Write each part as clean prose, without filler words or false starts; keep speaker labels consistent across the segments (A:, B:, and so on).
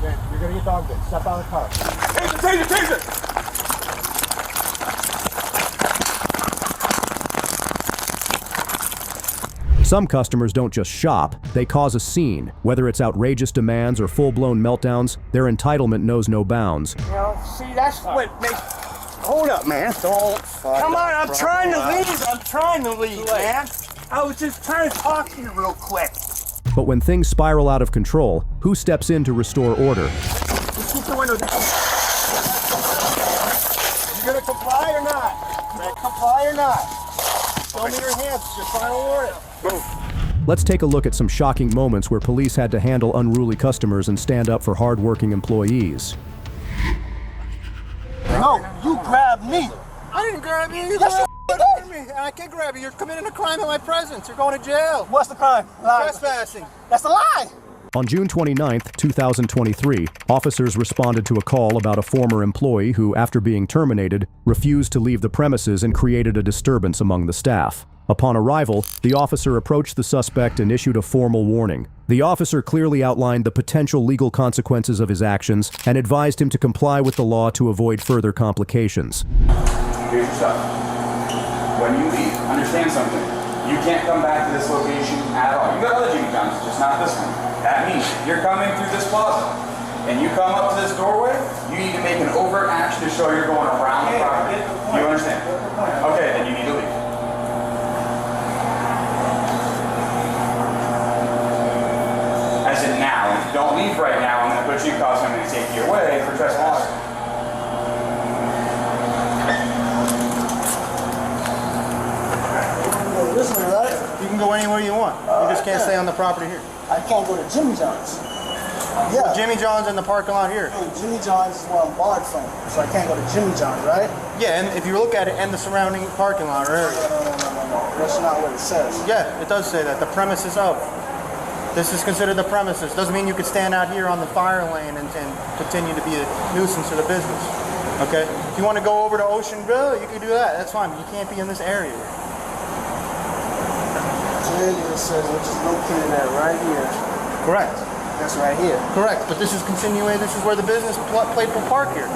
A: dog bit. You're gonna get dog bit. Step out of the car. Taser, taser, taser!
B: Some customers don't just shop, they cause a scene. Whether it's outrageous demands or full-blown meltdowns, their entitlement knows no bounds.
A: You know, see, that's what makes... Hold up, man.
C: Don't fuck
A: Come on,
C: up,
A: I'm trying to leave. I'm trying to leave, man. I was just trying to talk to you real quick.
B: But when things spiral out of control, who steps in to restore order?
A: Just keep the window down. You gonna comply or not? Man, comply or not? Show me your hands. It's your final warning. Go.
B: Let's take a look at some shocking moments where police had to handle unruly customers and stand up for hardworking employees.
A: No, you grabbed me.
C: I didn't grab you. You
A: Yes,
C: grabbed me. I can't grab you. You're committing a crime in my presence. You're going to jail.
A: What's the crime?
C: Trespassing.
A: That's a lie.
B: On June 29, 2023, officers responded to a call about a former employee who, after being terminated, refused to leave the premises and created a disturbance among the staff. Upon arrival, the officer approached the suspect and issued a formal warning. The officer clearly outlined the potential legal consequences of his actions and advised him to comply with the law to avoid further complications.
D: Here's your stuff. When you leave, understand something. You can't come back to this location at all. You got other Jimmy John's, just not this one. That means you're coming through this plaza and you come up to this doorway, you need to make an overt action to show you're going around the property. You understand? Okay, then you need to leave. As in now, if you don't leave right now, I'm going to put you in custody, I'm going to take you away for trespassing.
A: This one, right?
C: You can go anywhere you want. You just can't stay on the property here.
A: I can't go to Jimmy John's. Yeah.
C: Jimmy John's in the parking lot here.
A: Hey, Jimmy John's is where I'm barred from, so I can't go to Jimmy John's, right?
C: Yeah, and if you look at it and the surrounding parking lot or area.
A: No. That's not what it says.
C: Yeah, it does say that. The premises of. This is considered the premises. Doesn't mean you could stand out here on the fire lane and continue to be a nuisance to the business. Okay? If you want to go over to Ocean Grill, you can do that. That's fine, but you can't be in this area.
A: Clearly it says which is located at right here.
C: Correct.
A: That's right here.
C: Correct, but this is continuing. This is where the business played for park here.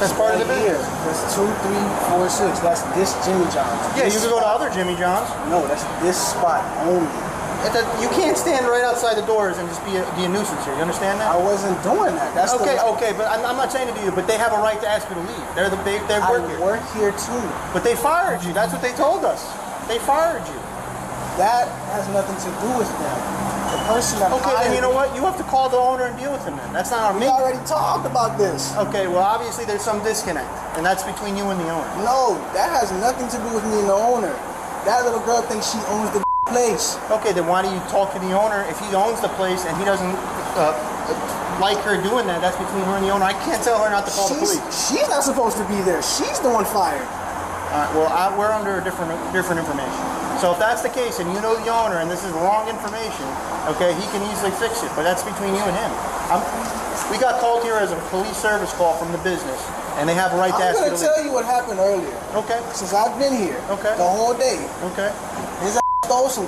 C: That's part of the
A: Right
C: business.
A: here. That's 2, 3, 4, 6. That's this Jimmy John's.
C: Yeah,
A: This
C: you can go to
A: spot.
C: other Jimmy John's.
A: No, that's this spot only.
C: You can't stand right outside the doors and just be a nuisance here. You understand that?
A: I wasn't doing that. That's
C: Okay, but I'm not saying it to you, but they have a right to ask you to leave. They work here.
A: I work here too.
C: But they fired you. That's what they told us. They fired you.
A: That has nothing to do with them. The person that
C: Okay,
A: hired
C: then you know
A: me-
C: what? You have to call the owner and deal with him then. That's not on
A: We
C: me.
A: already talked about this.
C: Okay, well obviously there's some disconnect, and that's between you and the owner.
A: No, that has nothing to do with me and the owner. That little girl thinks she owns the place.
C: Okay, then why do you talk to the owner if he owns the place and he doesn't like her doing that? That's between her and the owner. I can't tell her not to call the police.
A: She's not supposed to be there. She's the one fired.
C: All right, well we're under a different information. So if that's the case and you know the owner and this is wrong information, okay, he can easily fix it, but that's between you and him. We got called here as a police service call from the business, and they have a right to
A: I'm
C: ask you
A: going
C: to
A: to tell
C: leave.
A: you what happened earlier.
C: Okay,
A: Since I've been here,
C: Okay.
A: the whole day,
C: okay,
A: his ass stole some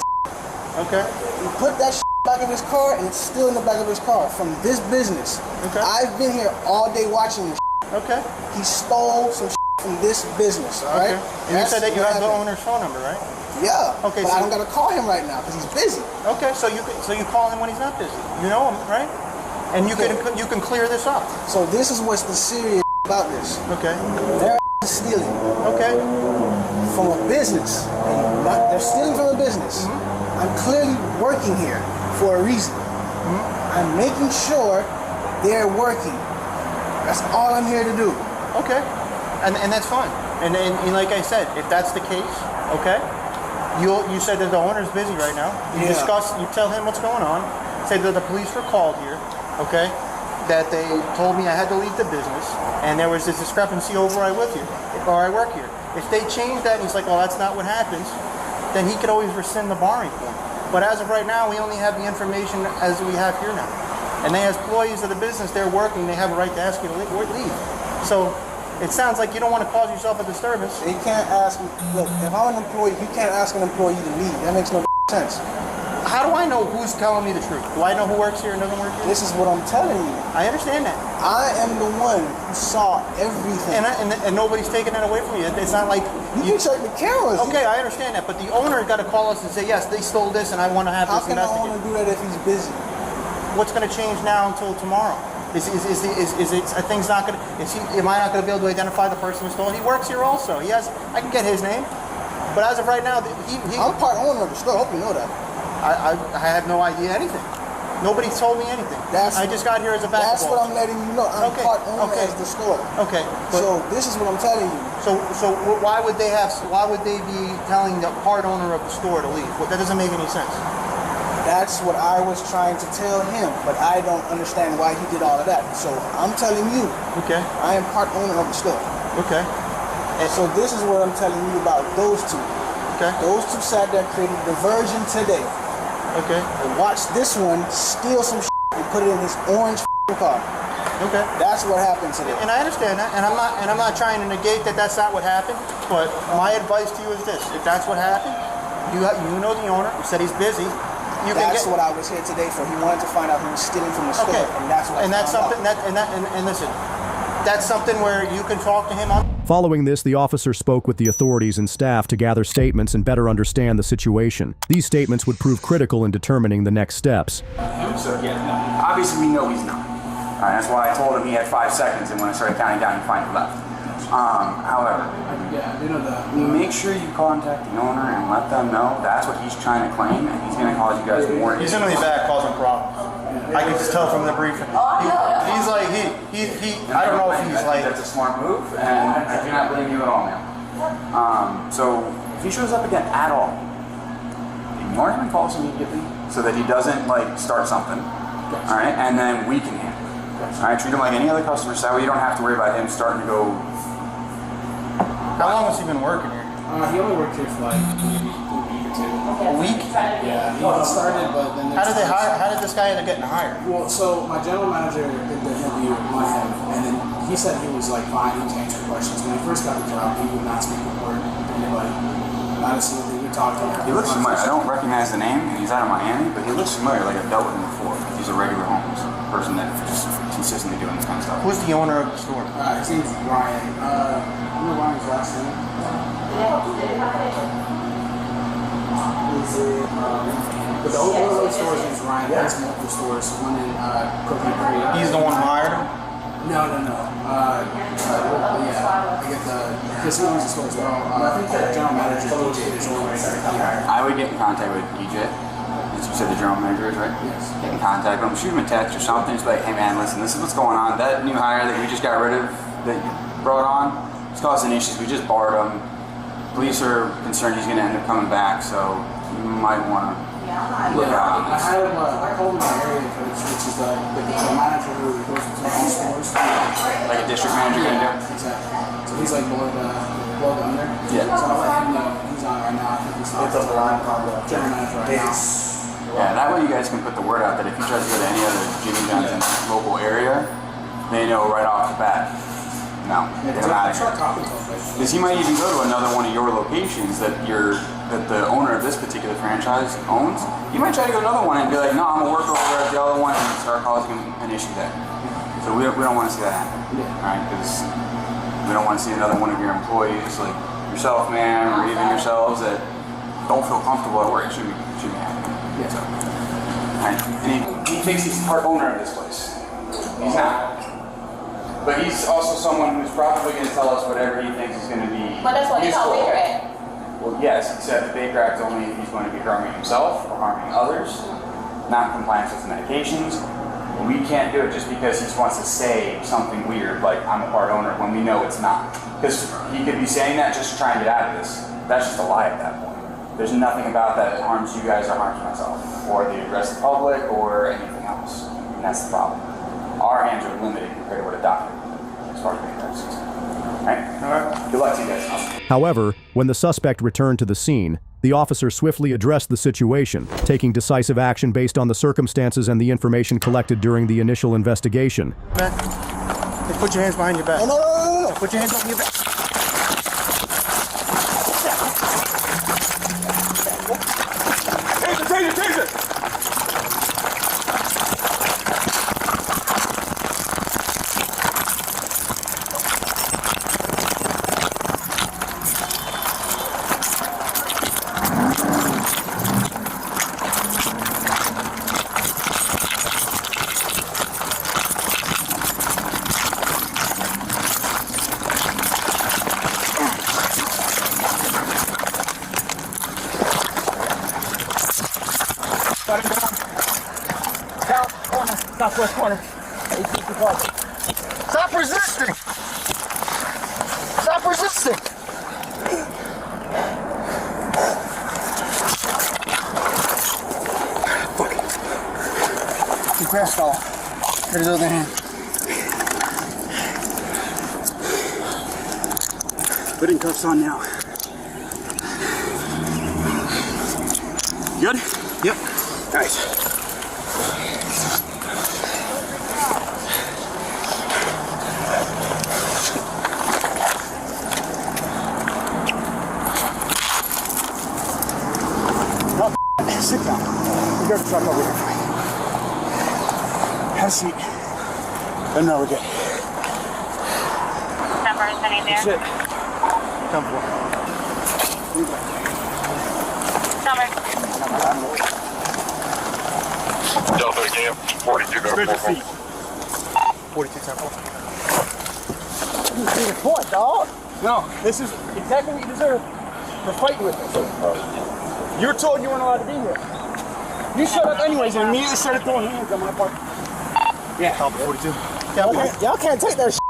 C: okay.
A: He put that back in his car, and it's still in the back of his car from this business.
C: Okay.
A: I've been here all day watching this.
C: Okay.
A: He stole some from this business, all right?
C: And you said that you
A: what
C: have the
A: happened.
C: owner's phone number, right?
A: Yeah.
C: Okay,
A: But
C: so-
A: I don't got to call him right now because he's busy.
C: Okay, so you call him when he's not busy. You know him, right? And you can clear this up.
A: So this is what's the serious about this.
C: Okay.
A: They're stealing
C: Okay.
A: from a business. They're stealing from a business.
C: Mm-hmm.
A: I'm clearly working here for a reason.
C: Mm-hmm.
A: I'm making sure they're working. That's all I'm here to do.
C: Okay. And that's fine. And like I said, if that's the case, okay, you said that the owner's busy right now. You
A: Yeah.
C: you tell him what's going on. Say that the police were called here, okay, that they told me I had to leave the business, and there was this discrepancy over I work here. If they change that and he's like, well, that's not what happens, then he could always rescind the barring form. But as of right now, we only have the information as we have here now. And they, as employees of the business, they're working, they have a right to ask you to leave. So it sounds like you don't want to cause yourself a disturbance.
A: They can't ask me, look, if I'm an employee, you can't ask an employee to leave. That makes no sense.
C: How do I know who's telling me the truth? Do I know who works here and doesn't work here?
E: This is what I'm telling you.
C: I understand that.
E: I am the one who saw everything.
C: And nobody's taking that away from you. It's not like
E: You can check the cameras.
C: Okay, I understand that, but the owner got to call us and say, yes, they stole this, and I want to have
E: How
C: this
E: can the
C: investigated.
E: owner do that if he's busy?
C: What's going to change now until tomorrow? Are things not going to? Am I not going to be able to identify the person who stole it? He works here also. I can get his name, but as of right now,
E: I'm part owner of the store. Hope you know that.
C: I have no idea anything. Nobody told me anything. I just got here as a basketball.
E: That's what I'm letting you know. I'm part owner of the store.
C: Okay.
E: So this is what I'm telling you.
C: So why would they be telling the part owner of the store to leave? That doesn't make any sense.
E: That's what I was trying to tell him, but I don't understand why he did all of that. So I'm telling you.
C: Okay.
E: I am part owner of the store.
C: Okay.
E: And so this is what I'm telling you about those two.
C: Okay.
E: Those two sat there, created diversion today.
C: Okay.
E: And watch this one steal some and put it in his orange car.
C: Okay.
E: That's what happened today.
C: And I understand that, and I'm not trying to negate that that's not what happened. But my advice to you is this: if that's what happened, you know the owner. You said he's busy.
E: That's what I was here today for. He wanted to find out who was stealing from the store, and that's what.
C: And that's something and listen, that's something where you can talk to him on.
B: Following this, the officer spoke with the authorities and staff to gather statements and better understand the situation. These statements would prove critical in determining the next steps.
D: So yeah, no. Obviously we know he's not. That's why I told him he had 5 seconds, and when I started counting down, he finally left. However, make sure you contact the owner and let them know that's what he's trying to claim, and he's going to cause you guys more issues.
C: He's going to be back causing problems. I can just tell from the briefing. He's like, I don't know if he's like...
D: That's a smart move, and I do not blame you at all, man. So, if he shows up again at all, ignore him and call us immediately so that he doesn't, start something. Alright, and then we can handle it. Alright, treat him like any other customer, so that way you don't have to worry about him starting to go...
C: How long has he been working here?
F: He only worked here for maybe a week or two.
C: A week?
F: Yeah, he started, but then
C: How did this guy end up getting hired?
F: Well, so my general manager did the interview on him, and then he said he was fine, he was answering questions. When he first got the job, he would not speak a word to anybody. Not a single thing. We talked to him.
D: He looks familiar. I don't recognize the name, and he's out of Miami, but he looks familiar, like I've dealt with him before. He's a regular homeless person that just consistently doing this kind of stuff.
C: Who's the owner of the store?
F: His name's Ryan. I don't know Ryan's last name. But the owner of the stores is Ryan. He has multiple stores. One in Cookie Creek.
C: He's the one who hired him?
F: No. Yeah, I get because he owns the store as well. I think the general manager DJ is over there.
D: I would get in contact with DJ. As you said, the general manager is, right?
F: Yes.
D: Get in contact with him, shoot him a text or something. Just be like, hey man, listen, this is what's going on. That new hire that we just got rid of, that you brought on, it's causing issues. We just barred him. Police are concerned he's going to end up coming back, so you might want to look out on this.
F: I called him my area coach, which is the manager who goes to all stores.
D: Like a district manager going to do?
F: Exactly. So he's below the under.
D: Yeah.
F: So I'll let him know he's on right now. I think he's on the line general manager right now.
D: Yeah, that way you guys can put the word out that if he tries to go to any other Jimmy John's in the local area, they know right off the bat. No, get him out of here. Because he might even go to another one of your locations that the owner of this particular franchise owns. You might try to go to another one and be like, no, I'm a worker over at the other one, and start causing an issue there. So we don't want to see that happen, right? Because we don't want to see another one of your employees, like yourself, man, or even yourselves, that don't feel comfortable at work. It shouldn't be happening. So, right? And he thinks he's part owner of this place. He's not. But he's also someone who's probably going to tell us whatever he thinks is going to be
G: But that's what they call
D: useful.
G: Baker Act.
D: Well, yes, except the Baker Act only if he's going to be harming himself or harming others, not compliance with the medications. We can't do it just because he wants to say something weird like I'm a part owner when we know it's not. Because he could be saying that just to try and get out of this. That's just a lie at that point. There's nothing about that that harms you guys or harms myself, or the rest of the public, or anything else. And that's the problem. Our hands are limited compared to what a doctor would, as far as Baker is concerned. Alright? Good luck to you guys.
B: However, when the suspect returned to the scene, the officer swiftly addressed the situation, taking decisive action based on the circumstances and the information collected during the initial investigation.
C: Hey, put your hands behind your back.
E: No.
C: Put your hands behind your back.
D: Taser!
E: South corner, southwest corner. 18th Park.
A: Stop resisting! Stop resisting!
E: He grasped all. Get his other hand.
F: Putting cuffs on now. Good?
E: Yep.
F: Nice.
E: Sit down. We got the truck over here. Have a seat. And now we're good.
G: Number is any there?
E: That's it. Come for
G: Number.
H: Delta again, 42 go to 4.
C: 42 Temple.
E: You see the point, dog? No, this is exactly what you deserve for fighting with us. You were told you weren't allowed to be here. You showed up anyways and immediately started throwing hands on my part. Yeah.
C: Top 42.
E: Y'all can't take that shit.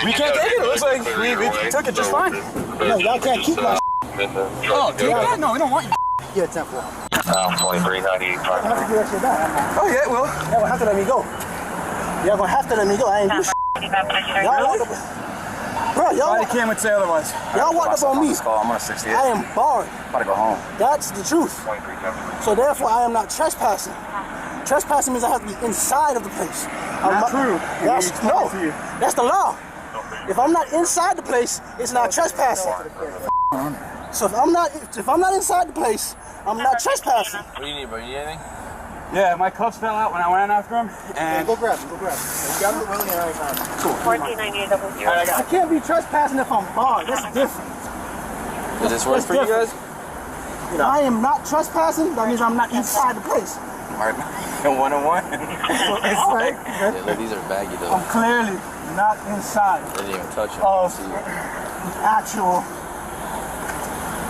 F: We can't take it. It looks like we took it just fine.
E: No, y'all can't keep my
F: Oh, take that? No, we don't want you.
C: Yeah, Temple.
H: 2398.
E: I have to do that shit back.
F: Oh, yeah, well.
E: Y'all gonna have to let me go. Y'all gonna have to let me go. I ain't do shit. Y'all walked up, bro, y'all,
F: Cam would say otherwise.
E: y'all walked up on me.
D: I'm on a 68.
E: I am barred.
D: Gotta go home.
E: That's the truth. So therefore, I am not trespassing. Trespassing means I have to be inside of the place.
F: Not true.
E: No, that's the law. If I'm not inside the place, it's not trespassing. So if I'm not inside the place, I'm not trespassing.
I: What do you need, bro? You need anything?
F: Yeah, my cuffs fell out when I went after him.
C: Yeah,
F: And
C: go grab him, go grab him. You got him, Willie, and I got him. Cool.
G: 149800.
E: I can't be trespassing if I'm barred. That's different.
I: Does this work for you guys?
E: I am not trespassing. That means I'm not inside the place.
F: one-on-one.
E: It's like
I: Yeah, look, these are baggy though.
E: I'm clearly not inside
I: They didn't even touch them.
E: of
I: See,
E: the actual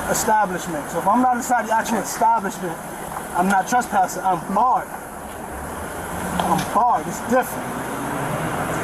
E: establishment. So if I'm not inside the actual establishment, I'm not trespassing. I'm barred. I'm barred. It's different.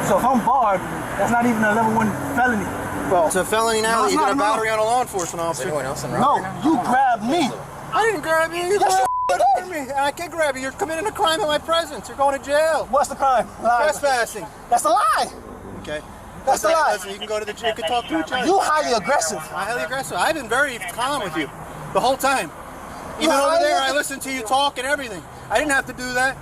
E: So if I'm barred, that's not even a level 1 felony.
C: Well, it's a felony now
E: No,
C: that you
E: it's
C: got a
E: not, no.
C: battery on a law enforcement
I: is
C: officer.
I: anyone else in
E: No, you grabbed me.
C: I didn't grab you. You
E: Yes,
C: grabbed me. And I can't grab you. You're committing a crime in my presence. You're going to jail.
E: What's the crime? Lie.
C: Trespassing.
E: That's a lie.
C: Okay.
E: That's the lie.
C: Listen, you can go to the jail. You can talk to each other.
E: You highly aggressive.
C: I'm highly aggressive. I've been very calm with you the whole time. Even
E: Yeah,
C: over there,
E: I-
C: I listened to you talk and everything. I didn't have to do that.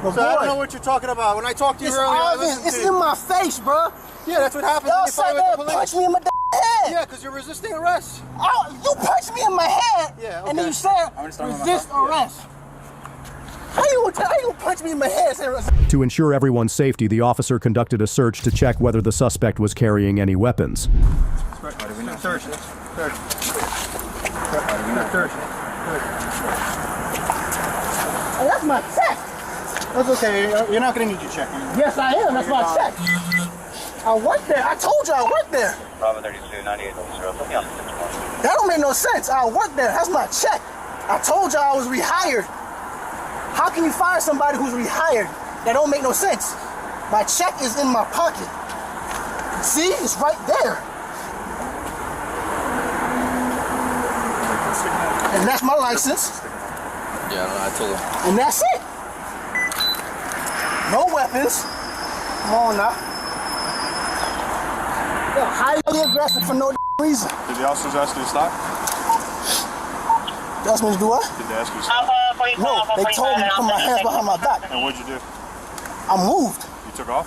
E: But
C: So I don't
E: boy,
C: know what you're talking about. When I talked to you
E: it's
C: earlier, I
E: obvious.
C: listened
E: It's
C: to
E: in
C: you.
E: my face, bro.
C: Yeah, that's what happens
E: Y'all
C: when you
E: sat
C: fight
E: there
C: with
E: and
C: the
E: punched
C: police.
E: me in my head.
C: Yeah, because you're resisting arrest.
E: Oh, you punched me in my head.
C: Yeah,
E: And then
C: okay.
E: you said
F: gonna start with my
E: resist arrest. How you punch me in my head? and say,
B: To ensure everyone's safety, the officer conducted a search to check whether the suspect was carrying any weapons.
C: Third.
E: Oh, that's my check.
C: That's okay. You're not going to need your check anymore.
E: Yes, I am. That's my check. I work there. I told you I work there.
H: Bravo 32, 98, put me on 6
E: That don't make no sense. I work there. That's my check. I told you I was rehired. How can you fire somebody who's rehired? That don't make no sense. My check is in my pocket. See, it's right there. And that's my license.
I: yeah, I told him.
E: And that's it. No weapons. Come on now. They're highly aggressive for no reason.
J: Did the officers ask you to stop?
E: You asked me to do what?
J: Did they ask you to stop?
E: No, they told me to put my hands behind my back.
J: And what'd you do?
E: I moved.
J: You took off?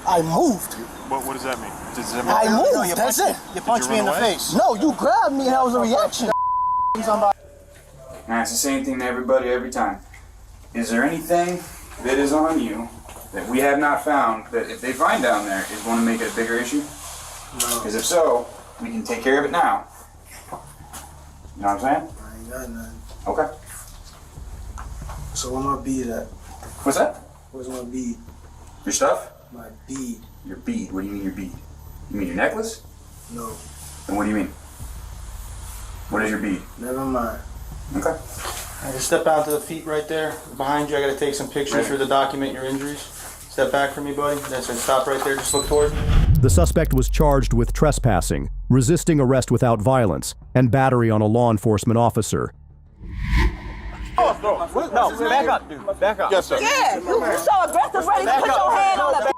E: I moved.
J: What does that mean? Does it
E: I
J: mean
E: moved. That's it.
C: You punched me in the
J: run away?
C: face.
E: No, you grabbed me and that was a reaction.
D: And it's the same thing to everybody every time. Is there anything that is on you that we have not found that if they find down there is going to make it a bigger issue? No. Because if so, we can take care of it now. You know what I'm saying?
E: I ain't got nothing.
D: Okay.
E: So where my bead at?
D: What's that?
E: Where's my bead?
D: Your stuff?
E: My bead.
D: Your bead. What do you mean your bead? You mean your necklace?
E: No.
D: And what do you mean? What is your bead?
E: Never mind.
D: Okay.
C: I just step out to the feet right there. Behind you, I gotta take some pictures for to document your injuries. Step back from me, buddy. That's it. Stop right there. Just look toward me.
B: The suspect was charged with trespassing, resisting arrest without violence, and battery on a law enforcement officer.
E: No, back up, dude. Back up.
K: Yes, sir.
L: Yeah, you so aggressive, ready to put your hand on the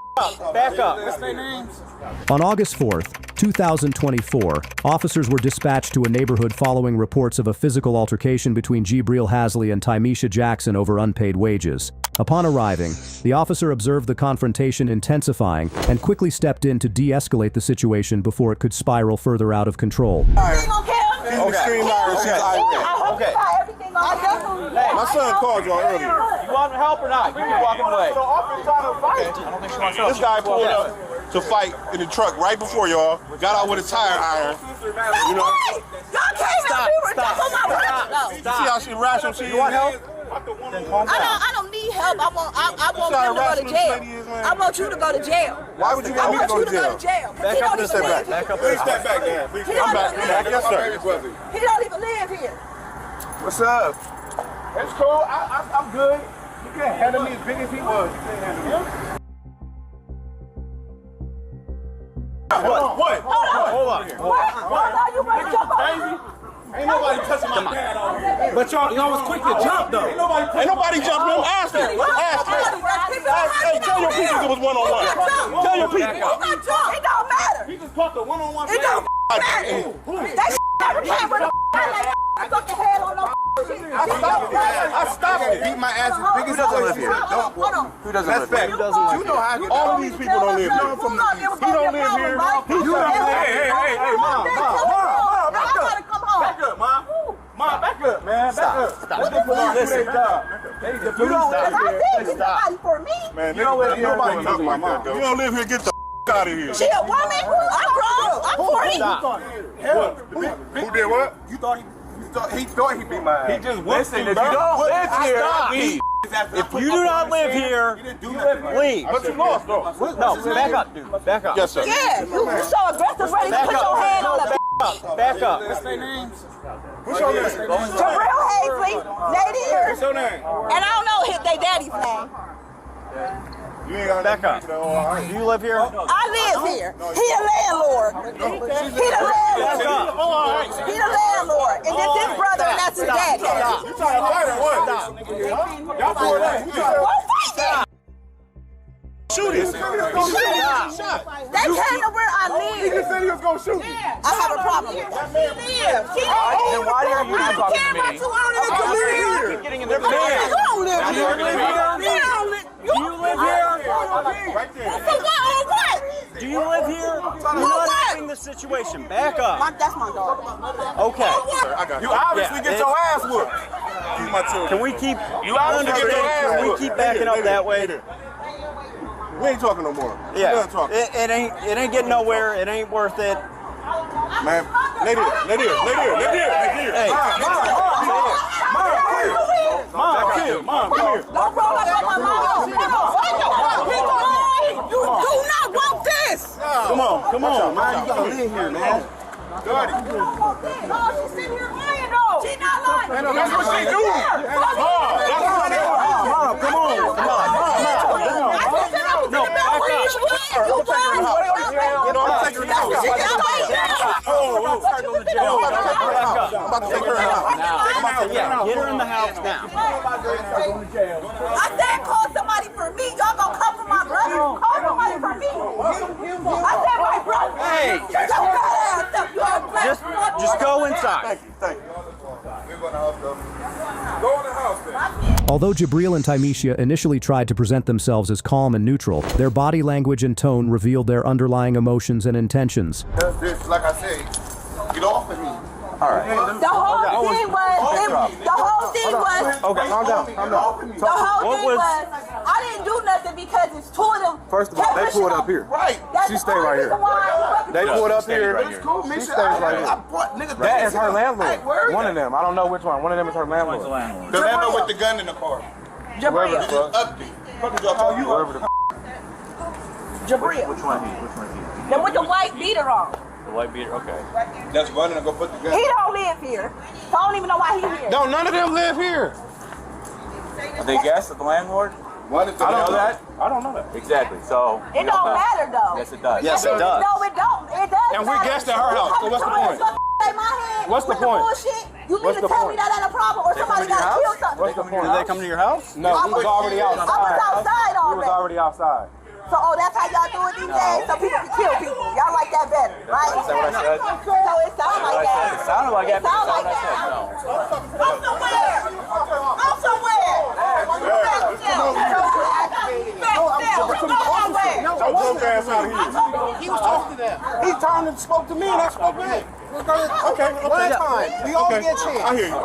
E: Back up. What's their names?
B: On August 4th, 2024, officers were dispatched to a neighborhood following reports of a physical altercation between Jibril Hasley and Tymisha Jackson over unpaid wages. Upon arriving, the officer observed the confrontation intensifying and quickly stepped in to de-escalate the situation before it could spiral further out of control.
K: My son called y'all earlier.
E: You want help or not? You keep walking away.
K: This guy pulled up to fight in the truck right before y'all. Got out with a tire iron. You know.
L: Stop.
K: See how she rational she is? You want help?
L: I don't need help. I want him to go to jail. I want you to go to jail.
K: Why would you want me to go to jail?
E: Back up and step back. Back up.
K: Please step back, Dan. Please come back. Yes, sir.
L: He don't even live here.
K: What's up?
E: It's cool. I'm good. You can't handle me as big as he was. You can't handle me.
K: What?
E: Hold on.
L: You want to jump
E: Crazy? Ain't nobody touching my dad out here.
K: But y'all was quick to jump though. Ain't nobody jumping him. Ask him. Hey, tell your people it was one-on-one. Tell your people.
L: It don't matter.
E: He just caught the one-on-one.
L: It don't matter. That never came with a I got the head on no
K: I stopped it. Beat my ass as big as I live here.
I: Who doesn't live here?
K: Who doesn't live here? You know how all of these people don't live here. He don't live here. You don't live here. Hey, Mom.
E: Back up, Mom. Mom, back up, man. Back up. Stop. Listen.
L: You don't live here. Somebody for me.
K: Man, you don't live here. Nobody talking like that, though. You don't live here. Get the out of here.
L: She a woman. I'm grown. I'm 40.
K: Who did what?
E: You thought he beat my ass.
K: He just
E: listen. If you don't live here, leave. If you do not live here, leave.
K: But you lost, though.
E: No, back up, dude. Back up.
K: Yes, sir.
L: Yeah, you so aggressive, ready to put your hand on the
E: Back up. What's their names?
K: What's your name?
L: Jibril Hasley, lady here.
K: What's your name?
L: And I don't know their daddy's name.
K: You ain't got
E: back up. Do you live here?
L: I live here. He the landlord. He the landlord. He the landlord. And this his brother and that's his dad.
K: You trying to fight or what? Y'all for that.
L: Stop.
K: Shoot it.
L: They came to where I live.
K: He said he was going to shoot me.
L: I have a problem with that.
E: Then why are you talking to me?
K: I
E: keep getting in their bed.
L: You don't live here.
E: Do you live here?
K: Right there.
L: For what?
E: Do you live here? You're not helping the situation. Back up.
L: That's my dog.
E: Okay.
K: I got you. Obviously get your ass whooped. Keep my children.
E: Can we keep?
K: You obviously get your ass whooped.
E: Can we keep backing up that way?
K: We ain't talking no more.
E: Yeah.
K: Done talking.
E: It ain't getting nowhere. It ain't worth it.
K: Man, lay here.
E: Hey. Mom, come here.
L: Don't roll up on my mom. You do not want this.
K: Come on, man. You gotta live here, man. Got it.
L: She's sitting here lying though. She's not lying.
K: That's what she do.
E: Mom, come on. No, back up.
K: I'm taking her out. I'm about to take her out.
E: Yeah, get her in the house now.
L: I said call somebody for me. Y'all gonna come for my brother? Call somebody for me. I said my brother.
E: Hey.
L: Shut your fat ass up. You are black.
E: Just go inside.
K: Thank you. We're going to the house, though. Go in the house, then.
B: Although Jibril and Tymisha initially tried to present themselves as calm and neutral, their body language and tone revealed their underlying emotions and intentions.
K: That's this, like I said, get off of me.
E: All right.
L: The whole thing was.
E: Okay, calm down.
L: The whole thing was. I didn't do nothing because it's two of them.
F: First of all, they pulled up here.
K: Right.
F: She stayed right here. They pulled up here. She stays right here. That is her landlord. One of them. I don't know which one. One of them is her landlord.
K: The landlord with the gun in the car.
L: Jibril.
K: It's ugly.
L: Jibril.
I: Which one he?
L: Then with the white beater on.
M: The white beater, okay.
K: That's running. I go put the gun.
L: He don't live here. So I don't even know why he here.
K: No, none of them live here.
M: Are they guests of the landlord?
K: What if
M: I don't know
K: that?
M: I don't know that. Exactly. So
L: It don't matter though.
M: Yes, it does.
K: Yes, it does.
L: No, it don't. It does.
K: And we
L: matter.
K: guessed at her house, so what's the point? What's the point?
L: Bullshit. You
K: What's
L: mean
K: the
L: to tell
K: point?
L: me that ain't a problem or somebody got to kill something?
K: What's the point?
M: Did they come to your house?
K: No, he was already outside.
L: I was outside
K: He
L: already.
K: was already outside.
L: So, that's how y'all do it these days? So people can kill people. Y'all like that better, right?
M: Is that what I said?
L: So it sounds like that.
M: It sounded like that.
L: It sounds like that. Go somewhere. Go somewhere.
K: So broke ass out of here.
C: He was talking to them.
K: He turned and spoke to me, and I spoke back. Okay.
C: One time. We all get a chance.
K: I hear you.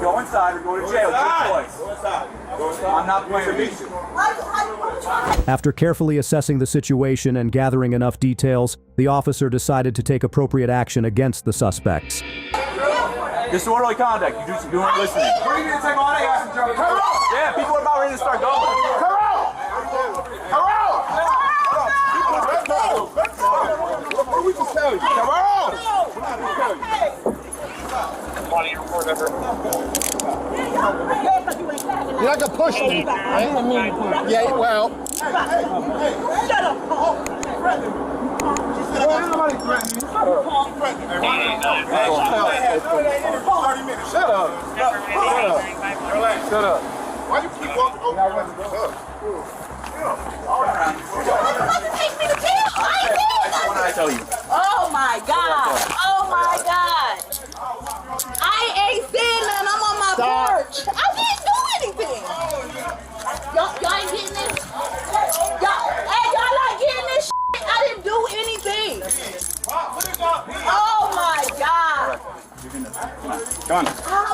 M: Go inside or go to jail. Good choice. I'm not playing to beat you.
B: After carefully assessing the situation and gathering enough details, the officer decided to take appropriate action against the suspects.
M: Disorderly conduct. You weren't listening. What are you going to take all day? Yeah, people are about ready to start going.
K: What we just tell you? Come on!
C: You're not gonna push me. I didn't mean to push. Yeah, well.
L: Shut up, Paul.
K: Nobody threatening you. Shut up. 30 minutes. Shut up. Shut up. Why you keep walking over there?
M: What did I tell you?
L: Oh my God. Oh my God. I ain't saying nothing. I'm on my porch. I didn't do anything. Y'all ain't getting this? Y'all not getting this shit? I didn't do anything. Oh my God.
K: Come on.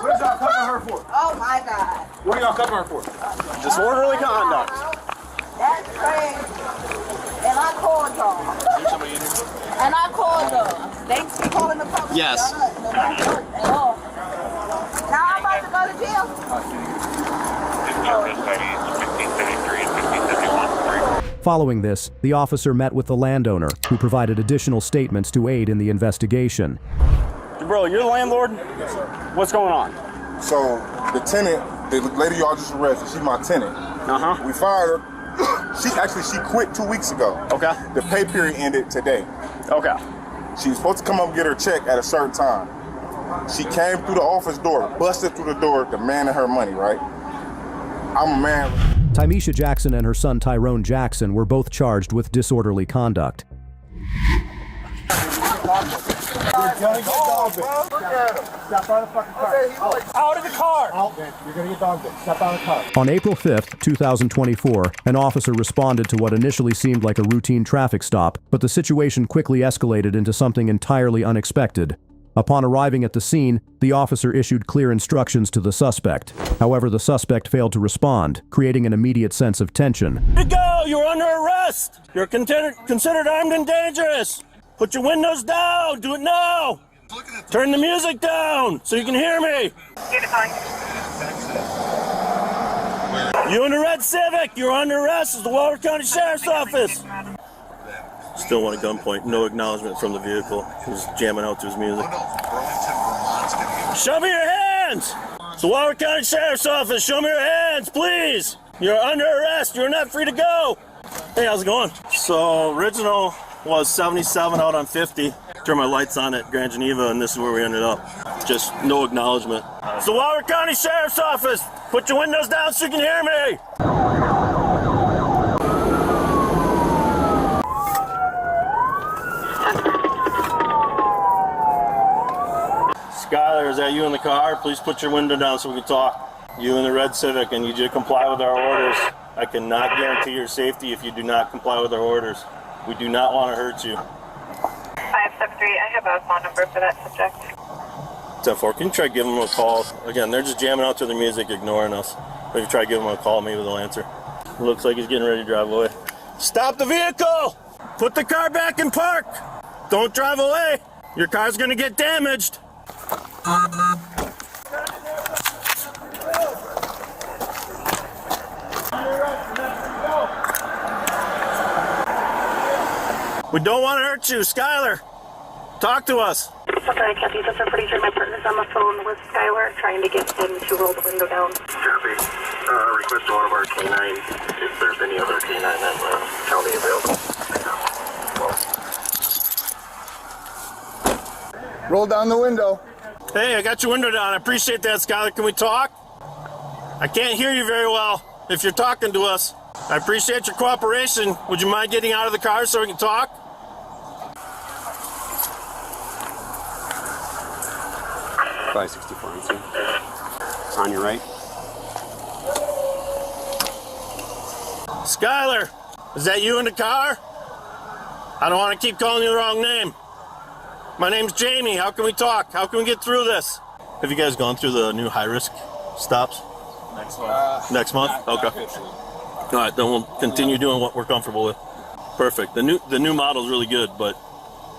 K: What is y'all covering her for?
L: Oh my God.
K: What are y'all covering her for?
E: Disorderly conduct.
L: That's crazy. And I called y'all. And I called y'all. Thanks for calling the police.
E: Yes.
L: Now I'm about to go to jail.
B: Following this, the officer met with the landowner, who provided additional statements to aid in the investigation.
E: Bro, you're the landlord?
K: Yes, sir.
E: What's going on?
K: So, the tenant, the lady y'all just arrested, she's my tenant.
E: Uh-huh.
K: We fired her. She quit 2 weeks ago.
E: Okay.
K: The pay period ended today.
E: Okay.
K: She was supposed to come up and get her check at a certain time. She came through the office door, busted through the door, demanding her money, right? I'm a man.
B: Tymisha Jackson and her son Tyrone Jackson were both charged with disorderly conduct.
E: Out of the car!
C: You're gonna get dog bit. Step out of the car.
B: On April 5th, 2024, an officer responded to what initially seemed like a routine traffic stop, but the situation quickly escalated into something entirely unexpected. Upon arriving at the scene, the officer issued clear instructions to the suspect. However, the suspect failed to respond, creating an immediate sense of tension.
N: Go! You're under arrest! You're considered armed and dangerous! Put your windows down! Do it now! Turn the music down so you can hear me! You in the red Civic! You're under arrest! It's the Waller County Sheriff's Office! Still want a gunpoint. No acknowledgement from the vehicle. He's jamming out to his music. Show me your hands! It's the Waller County Sheriff's Office. Show me your hands, please! You're under arrest. You're not free to go. Hey, how's it going? So, original was 77 out on 50. Turned my lights on at Grand Geneva, and this is where we ended up. Just no acknowledgement. It's the Waller County Sheriff's Office. Put your windows down so you can hear me. Skylar, is that you in the car? Please put your window down so we can talk. You in the red Civic, and you do comply with our orders. I cannot guarantee your safety if you do not comply with our orders. We do not want to hurt you.
G: 573, I have a phone number for that subject.
N: 10-4, can you try giving them a call? Again, they're just jamming out to their music, ignoring us. If you try giving them a call, maybe they'll answer. It looks like he's getting ready to drive away. Stop the vehicle! Put the car back in park! Don't drive away! Your car's gonna get damaged. We don't want to hurt you, Skylar. Talk to us.
G: Sorry, Kathy, just I'm pretty sure my partner's on the phone with Skylar trying to get him to roll the window down.
H: Copy. Request to one of our canines if there's any other canine that's county available.
K: Roll down the window.
N: Hey, I got your window down. I appreciate that, Skylar. Can we talk? I can't hear you very well if you're talking to us. I appreciate your cooperation. Would you mind getting out of the car so we can talk?
O: On your right.
N: Skylar, is that you in the car? I don't want to keep calling you the wrong name. My name's Jamie. How can we talk? How can we get through this? Have you guys gone through the new high-risk stops?
J: Next month.
N: Next month? Okay. All right, then we'll continue doing what we're comfortable with. Perfect. The new model is really good, but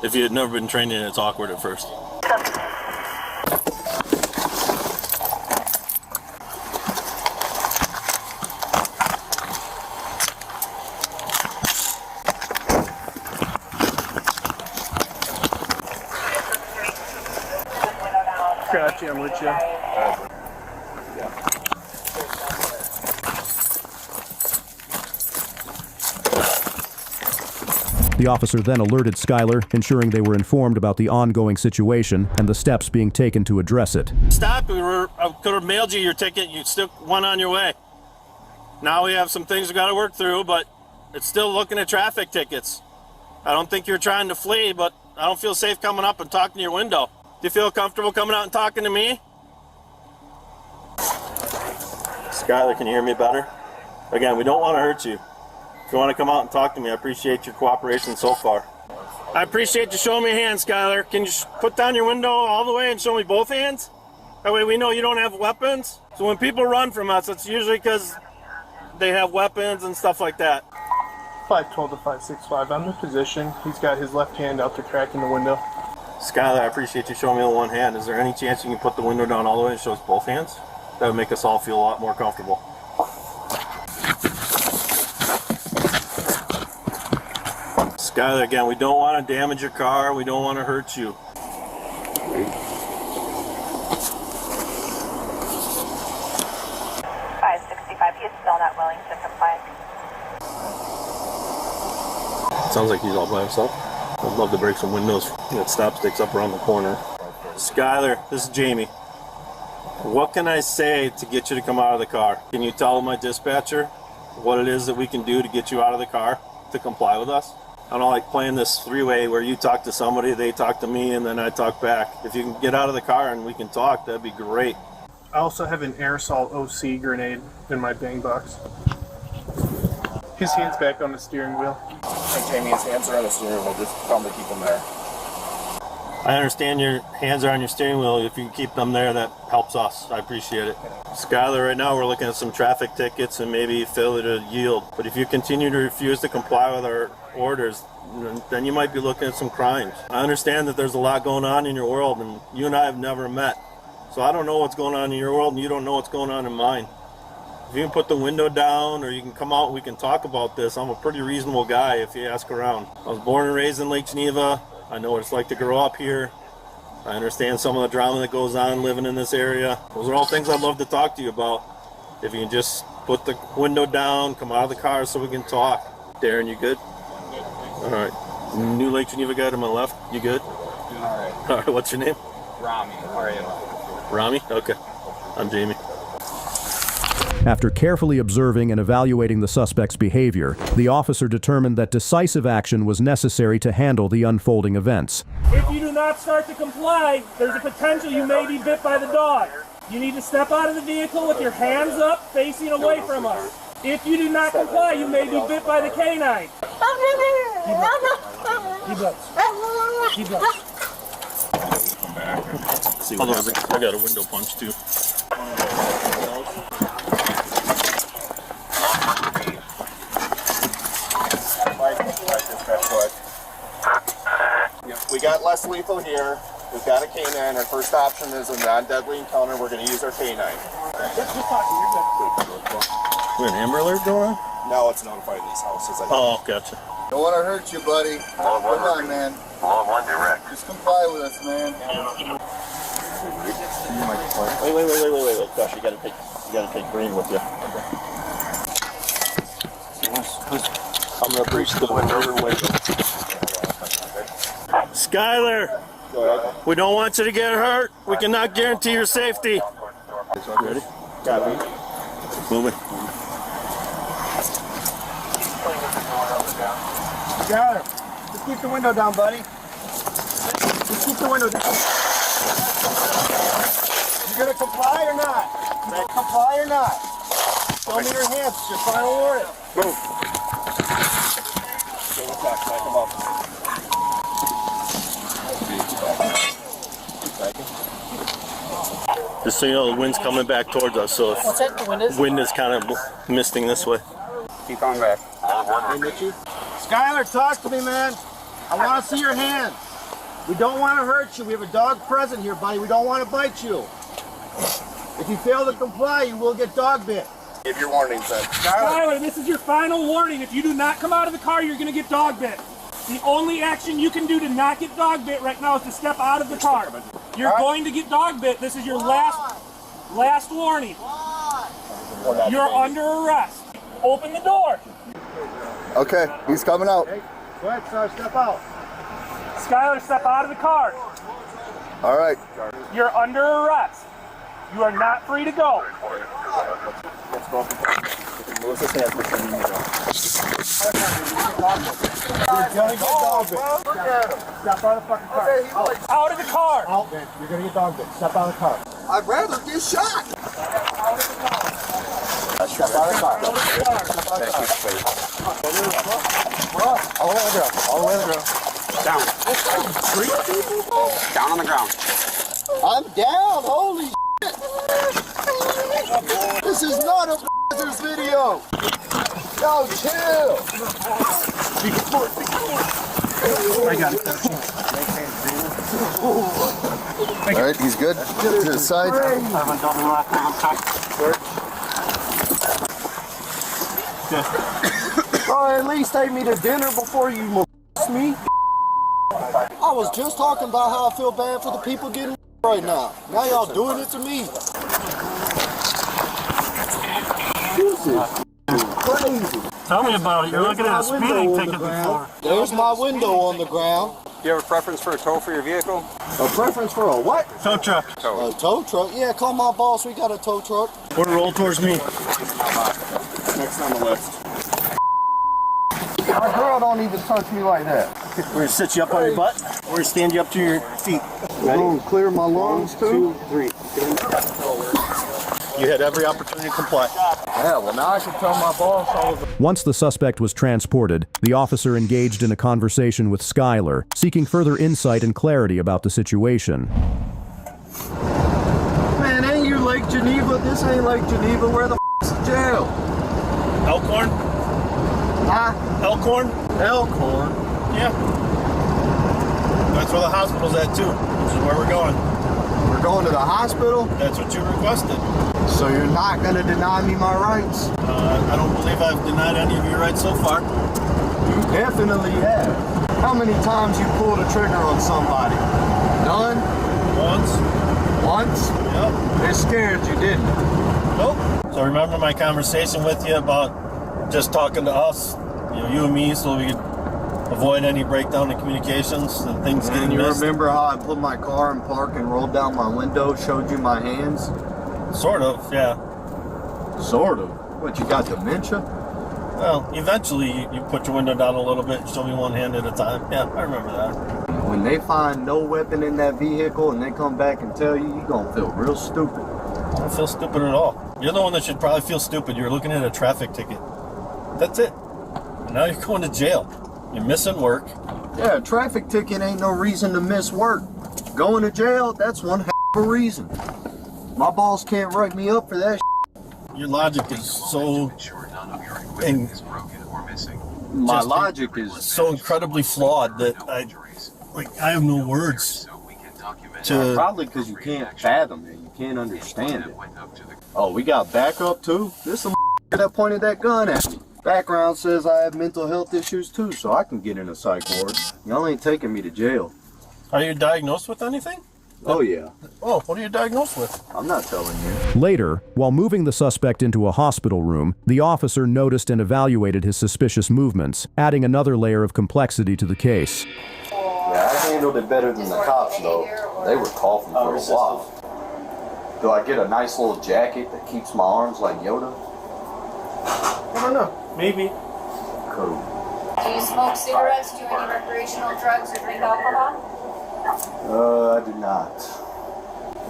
N: if you had never been trained in it, it's awkward at first.
E: Gotcha, I'm with you.
B: The officer then alerted Skylar, ensuring they were informed about the ongoing situation and the steps being taken to address it.
N: Stop. I could have mailed you your ticket. You still went on your way. Now we have some things we got to work through, but it's still looking at traffic tickets. I don't think you're trying to flee, but I don't feel safe coming up and talking to your window. Do you feel comfortable coming out and talking to me? Skylar, can you hear me better? Again, we don't want to hurt you. If you want to come out and talk to me, I appreciate your cooperation so far. I appreciate you showing me a hand, Skylar. Can you put down your window all the way and show me both hands? That way we know you don't have weapons. So when people run from us, it's usually because they have weapons and stuff like that.
E: 512 to 565. I'm in position. He's got his left hand out there cracking the window.
N: Skylar, I appreciate you showing me the one hand. Is there any chance you can put the window down all the way and show us both hands? That would make us all feel a lot more comfortable. Skylar, again, we don't want to damage your car. We don't want to hurt you.
G: 565, he is still not willing to comply.
N: Sounds like he's all by himself. I'd love to break some windows. That stop sticks up around the corner. Skylar, this is Jamie. What can I say to get you to come out of the car? Can you tell my dispatcher what it is that we can do to get you out of the car to comply with us? I don't like playing this three-way where you talk to somebody, they talk to me, and then I talk back. If you can get out of the car and we can talk, that'd be great.
E: I also have an aerosol OC grenade in my bang box. His hand's back on the steering wheel.
O: And Jamie's hands are on the steering wheel. Just tell him to keep them there.
N: I understand your hands are on your steering wheel. If you can keep them there, that helps us. I appreciate it. Skylar, right now we're looking at some traffic tickets and maybe failure to yield. But if you continue to refuse to comply with our orders, then you might be looking at some crimes. I understand that there's a lot going on in your world, and you and I have never met. So I don't know what's going on in your world, and you don't know what's going on in mine. If you can put the window down or you can come out and we can talk about this, I'm a pretty reasonable guy if you ask around. I was born and raised in Lake Geneva. I know what it's like to grow up here. I understand some of the drama that goes on living in this area. Those are all things I'd love to talk to you about. If you can just put the window down, come out of the car so we can talk. Darren, you good? All right. New Lake Geneva guy to my left, you good?
O: All right.
N: All right, what's your name?
O: Rami. R-A-M-I.
N: Rami? Okay. I'm Jamie.
B: After carefully observing and evaluating the suspect's behavior, the officer determined that decisive action was necessary to handle the unfolding events.
P: If you do not start to comply, there's a potential you may be bit by the dog. You need to step out of the vehicle with your hands up, facing away from us. If you do not comply, you may be bit by the canine. He bites.
N: See what happens. I got a window punch too.
O: we got less lethal here. We've got a canine. Our first option is a non-deadly encounter. We're going to use our canine.
E: Just talking. You're good.
N: We an Amber Alert going?
O: No, it's notified these houses.
N: Oh, gotcha.
A: Don't want to hurt you, buddy. Come on, man.
H: One direct.
A: Just comply with us, man.
N: Wait. Gosh, you gotta take Green with you. I'm gonna breach the window. Skyler, we don't want you to get hurt. We cannot guarantee your safety. Ready?
O: Got it.
N: Moving.
C: Got it. Just keep the window down, buddy. Just keep the window down. You gonna comply or not? Comply or not? Show me your hands. It's your final warning.
O: Move. Come up.
N: Just so you know, the wind's coming back towards us, so if
L: What's that? The wind is?
N: wind is kind of misting this way.
O: Keep on back.
C: Skyler, talk to me, man. I want to see your hands. We don't want to hurt you. We have a dog present here, buddy. We don't want to bite you. If you fail to comply, you will get dog bit.
O: Give your warnings then.
P: Skyler, this is your final warning. If you do not come out of the car, you're going to get dog bit. The only action you can do to not get dog bit right now is to step out of the car. You're going to get dog bit. This is your last warning. You're under arrest. Open the door.
A: Okay, he's coming out.
C: Hey, go ahead, sir. Step out.
P: Skyler, step out of the car.
A: All right.
P: You're under arrest. You are not free to go.
O: Let's go. Melissa's hands between you.
C: You're gonna get dog bit.
P: Step out of the fucking car. Out of the car.
C: Out, man. You're gonna get dog bit. Step out of the car.
A: I'd rather get shot.
C: Step out of the car.
O: All the way on the ground. All the way on the ground. Down. Down on the ground.
A: I'm down. Holy shit. This is not a Brothers video. Yo, chill.
E: I got it.
A: All right, he's good. To the side.
C: Oh, at least take me to dinner before you molest me. I was just talking about how I feel bad for the people getting right now. Now y'all doing it to me. This is crazy.
N: Tell me about it. You're looking at a speeding ticket before.
C: There's my window on the ground.
O: Do you have a preference for a tow for your vehicle?
C: A preference for a what?
N: Tow truck.
C: A tow truck? Yeah, call my boss. We got a tow truck.
N: Or roll towards me.
O: Next on the list.
C: My girl don't even touch me like that.
N: We're gonna sit you up on your butt. We're gonna stand you up to your feet.
C: We're gonna clear my lungs too.
N: 2, 3. You had every opportunity to comply.
C: Yeah, well now I can tell my boss all of it.
B: Once the suspect was transported, the officer engaged in a conversation with Skyler, seeking further insight and clarity about the situation.
C: Man, ain't you Lake Geneva? This ain't Lake Geneva. Where the f***'s the jail?
N: Elkhorn?
C: Huh?
N: Elkhorn?
C: Elkhorn?
N: Yeah. That's where the hospital's at too, which is where we're going.
C: We're going to the hospital?
N: That's what you requested.
C: So you're not going to deny me my rights?
N: I don't believe I've denied any of your rights so far.
C: You definitely have. How many times you pulled a trigger on somebody? None?
N: Once.
C: Once?
N: Yep.
C: It scared you, didn't it?
N: Nope. So remember my conversation with you about just talking to us, you and me, so we could avoid any breakdown in communications and things getting
C: you
N: missed?
C: remember how I put my car in park and rolled down my window, showed you my hands?
N: Sort of, yeah.
C: Sort of? What, you got dementia?
N: Well, eventually you put your window down a little bit and show me one hand at a time. Yeah, I remember that.
C: When they find no weapon in that vehicle and they come back and tell you, you're going to feel real stupid.
N: I don't feel stupid at all. You're the one that should probably feel stupid. You're looking at a traffic ticket. That's it. And now you're going to jail. You're missing work.
C: Yeah, a traffic ticket ain't no reason to miss work. Going to jail, that's one heck of a reason. My boss can't write me up for that shit.
N: Your logic is so...
C: My logic is
N: so incredibly flawed that
A: Like, I have no words.
Q: Probably because you can't fathom it. You can't understand it. Oh, we got backup too? There's some that pointed that gun at me. Background says I have mental health issues too, so I can get in a psych ward. Y'all ain't taking me to jail.
A: Are you diagnosed with anything?
Q: Oh, yeah.
A: Oh, what are you diagnosed with?
Q: I'm not telling you.
B: Later, while moving the suspect into a hospital room, the officer noticed and evaluated his suspicious movements, adding another layer of complexity to the case.
Q: Yeah, I handled it better than the cops, though. They were coughing for a while. Do I get a nice little jacket that keeps my arms like Yoda?
C: I don't know. Maybe.
Q: Cool.
R: Do you smoke cigarettes, do any recreational drugs, or drink alcohol?
Q: I do not.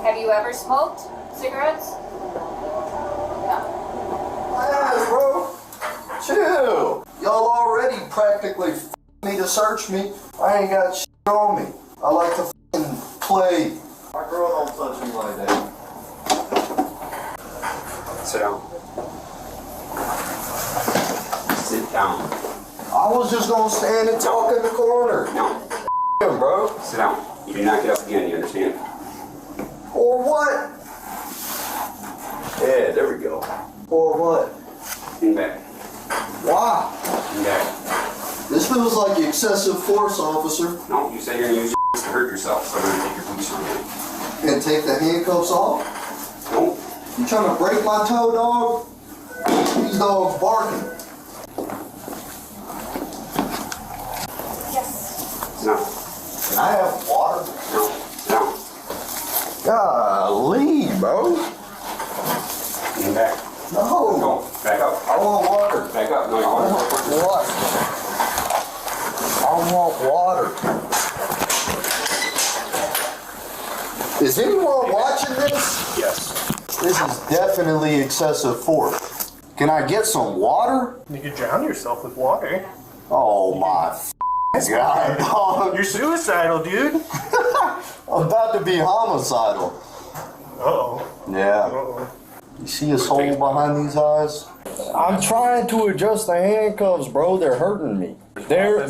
R: Have you ever smoked cigarettes? No.
Q: Hey, bro. Chill. Y'all already practically me to search me. I ain't got shit on me. I like to play. My girl don't touch me like that.
D: Sit down. Sit down.
Q: I was just gonna stand and talk in the corner.
D: No.
Q: Bro.
D: Sit down. You do not get up again, you understand?
Q: Or what? Yeah, there we go. Or what?
D: In back.
Q: Why?
D: In back.
Q: This feels like excessive force, officer.
D: No, you said you're gonna use your to hurt yourself, so I'm gonna take your boots from you.
Q: And take the handcuffs off?
D: No.
Q: You trying to break my toe, dog? These dogs barking.
R: Yes.
D: No.
Q: Can I have water?
D: No. No.
Q: Golly, bro.
D: In back.
Q: No.
D: No. Back up.
Q: I want water.
D: Back up. No, you want water.
Q: What? I want water. Is anyone watching this?
D: Yes.
Q: This is definitely excessive force. Can I get some water?
C: You could drown yourself with water.
Q: Oh my God, dog.
C: You're suicidal, dude.
Q: I'm about to be homicidal.
C: Uh-oh.
Q: Yeah.
C: Uh-oh.
Q: You see his hole behind these eyes? I'm trying to adjust the handcuffs, bro. They're hurting me. They're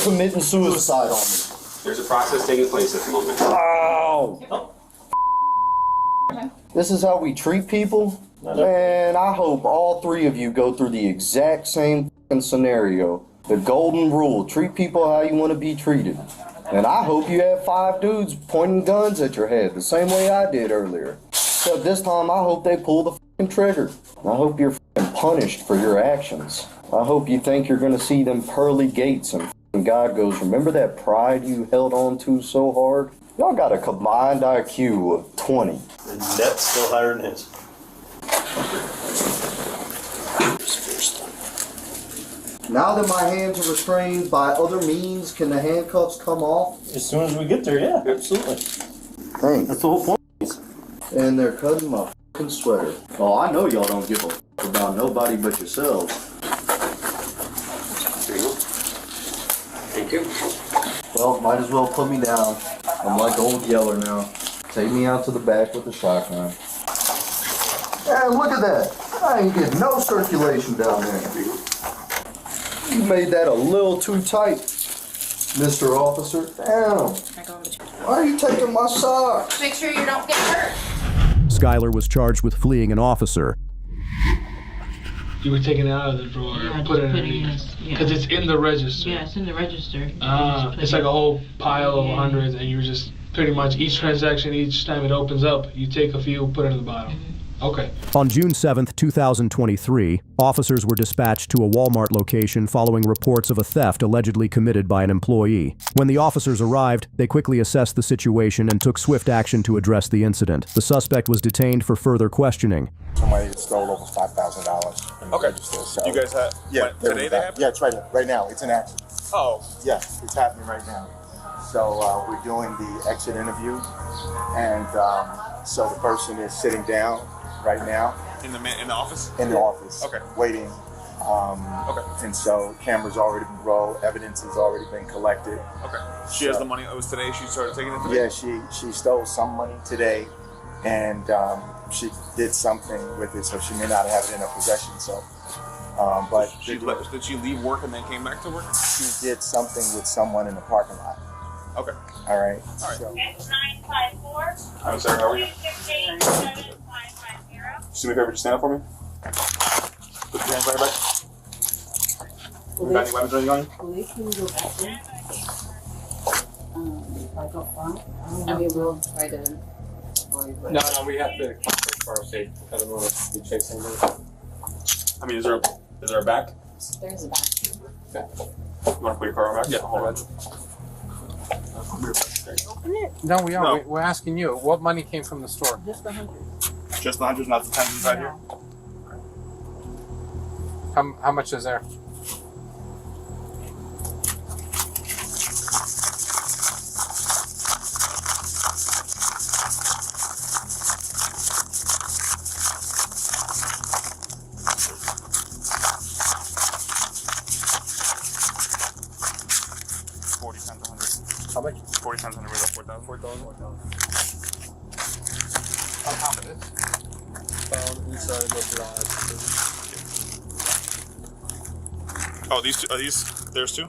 Q: committing suicide on me.
D: There's a process taking place at the moment.
Q: Oh. This is how we treat people? Man, I hope all three of you go through the exact same scenario. The golden rule, treat people how you want to be treated. And I hope you have 5 dudes pointing guns at your head the same way I did earlier. Except this time I hope they pull the trigger. I hope you're punished for your actions. I hope you think you're going to see them pearly gates and God goes, remember that pride you held on to so hard? Y'all got a combined IQ of 20.
A: And that's still higher than his.
Q: Now that my hands are restrained by other means, can the handcuffs come off?
A: As soon as we get there, yeah, absolutely.
Q: Thanks.
A: That's the whole point.
Q: And they're cutting my fucking sweater. Oh, I know y'all don't give a fuck about nobody but yourselves.
D: There you go. Thank you.
Q: Well, might as well put me down. I'm like old Yeller now. Take me out to the back with the shotgun. And look at that. I ain't getting no circulation down there. You made that a little too tight, Mr. Officer. Damn. Why are you taking my socks?
R: Make sure you don't get hurt.
B: Skyler was charged with fleeing an officer.
S: You were taking it out of the drawer and put it in because it's in the register.
T: Yeah, it's in the register.
S: It's like a whole pile of hundreds, and you just pretty much each transaction, each time it opens up, you take a few, put it in the bottom. Okay.
B: On June 7, 2023, officers were dispatched to a Walmart location following reports of a theft allegedly committed by an employee. When the officers arrived, they quickly assessed the situation and took swift action to address the incident. The suspect was detained for further questioning.
K: Somebody stole over $5,000.
J: Okay.
K: So,
J: You guys have today they have?
K: Yeah, it's right now. It's in action.
J: Oh.
K: Yeah, it's happening right now. So we're doing the exit interview, and so the person is sitting down right now.
J: In the office?
K: In the office.
J: Okay.
K: Waiting. Okay. And so cameras already been rolled, evidence has already been collected.
J: Okay. She has the money. It was today she started taking it today?
K: Yeah, she stole some money today, and she did something with it, so she may not have it in her possession. So, but
J: did she leave work and then came back to work?
K: She did something with someone in the parking lot.
D: Okay.
C: All right.
D: All right.
G: It's 954.
D: I'm sorry, how are you?
G: 268-7550.
D: Just do me a favor, just stand up for me. Put your hands behind your back. You got any weapons or anything on you?
L: Police can go back there. Like up front. I mean, we'll try to.
I: No, we have to for our safety. I don't want to be chasing them.
D: I mean, is there a back?
L: There's a back.
D: Okay. You want to put your car on back?
I: Yeah.
D: Hold on.
L: Open it.
F: No, we are.
D: No.
F: We're asking you. What money came from the store?
L: Just 100.
D: Just the hundreds, not the tens inside here?
F: How much is there? How much?
D: 40 times 100 was up 4,000. 4,000.
F: On top of this.
I: Found inside the garage.
D: Oh, these two, are these theirs too?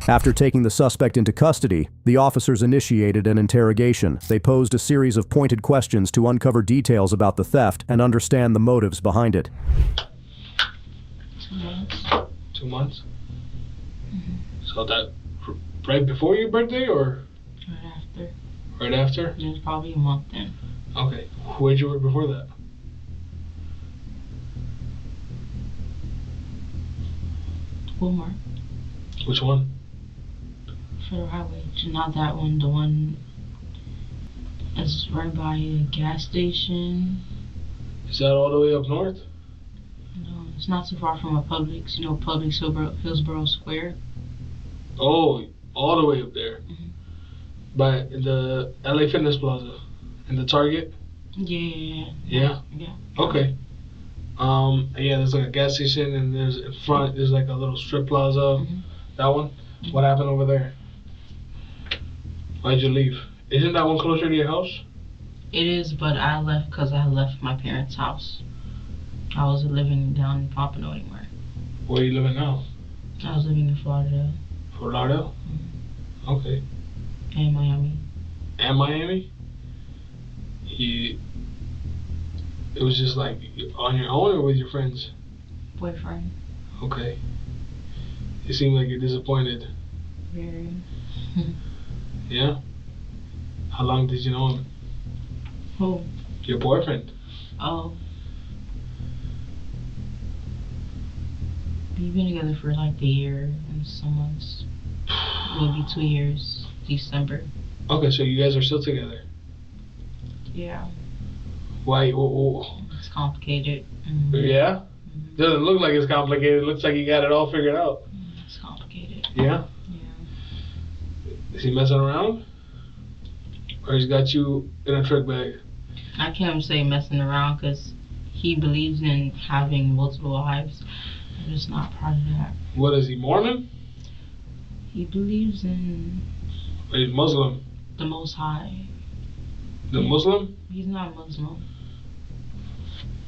B: After taking the suspect into custody, the officers initiated an interrogation. They posed a series of pointed questions to uncover details about the theft and understand the motives behind it.
S: 2 months. 2 months? Mm-hmm. So that right before your birthday or?
T: Right after.
S: Right after?
T: Just probably a month then.
S: Okay. Where'd you work before that?
T: Walmart.
S: Which one?
T: Federal Highway. Not that one. The one that's right by a gas station.
S: Is that all the way up north?
T: No, it's not too far from a Publix. You know, Publix Hillsborough Square.
S: Oh, all the way up there.
T: Mm-hmm.
S: By the LA Fitness Plaza and the Target?
T: Yeah.
S: Yeah? Okay. Yeah, there's like a gas station and there's in front, there's like a little strip plaza.
T: Mm-hmm.
S: That one? Mm-hmm. What happened over there? Why'd you leave? Isn't that one closer to your house?
T: It is, but I left because I left my parents' house. I was living down in Pompano anymore.
S: Where are you living now?
T: I was living in Florida.
S: Fort Lauderdale?
T: Mm-hmm.
S: Okay.
T: And Miami.
S: And Miami? It was just like on your own or with your friends?
T: Boyfriend.
S: Okay. You seem like you're disappointed.
T: Very.
S: Yeah? How long did you know him?
T: Who?
S: Your boyfriend.
T: Oh. We've been together for like a year and some months. Will be 2 years, December.
S: Okay, so you guys are still together?
T: Yeah.
S: Why?
T: It's complicated. Mm-hmm.
S: Yeah? Mm-hmm. Doesn't look like it's complicated. It looks like you got it all figured out.
T: It's complicated.
S: Yeah?
T: Yeah.
S: Is he messing around? Or he's got you in a trick bag?
T: I can't say messing around because he believes in having multiple wives. I'm just not part of that.
S: What is he, Mormon?
T: He believes in...
S: Or he's Muslim?
T: The Most High.
S: The Muslim?
T: He's not Muslim.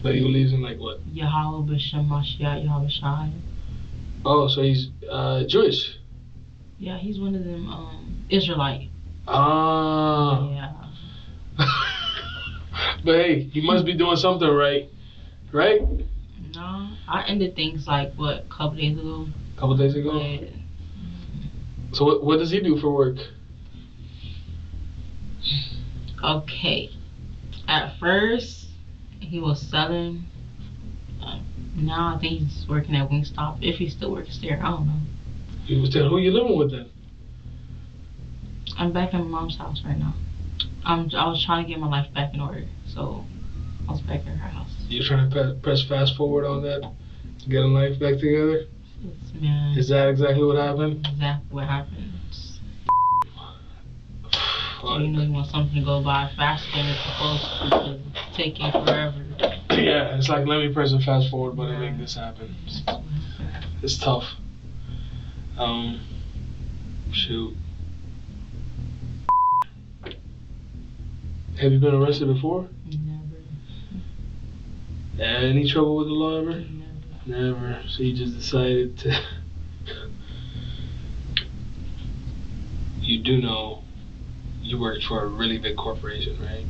S: But he believes in like what?
T: Yahweh B'Shem Mashiach Yahweh Shai.
S: Oh, so he's Jewish?
T: Yeah, he's one of them Israelite.
S: Ah.
T: Yeah.
S: But hey, he must be doing something right. Right?
T: No, I ended things like, what, a couple days ago?
S: Couple days ago?
T: Yeah.
S: So what does he do for work?
T: Okay. At first, he was selling. Now I think he's working at Wingstop. If he still works there, I don't know.
S: He was telling who you living with then?
T: I'm back at my mom's house right now. I was trying to get my life back in order, so I was back at her house.
S: You're trying to press fast forward on that? Getting life back together?
T: Yes, man.
S: Is that exactly what happened?
T: Exactly what happened. So you know you want something to go by faster than it's supposed to, because it's taking forever.
S: Yeah, it's like, let me press a fast forward button and make this happen. It's tough. Shoot. Have you been arrested before?
T: Never.
S: Any trouble with the law ever? Never. So you just decided to. You do know you worked for a really big corporation, right?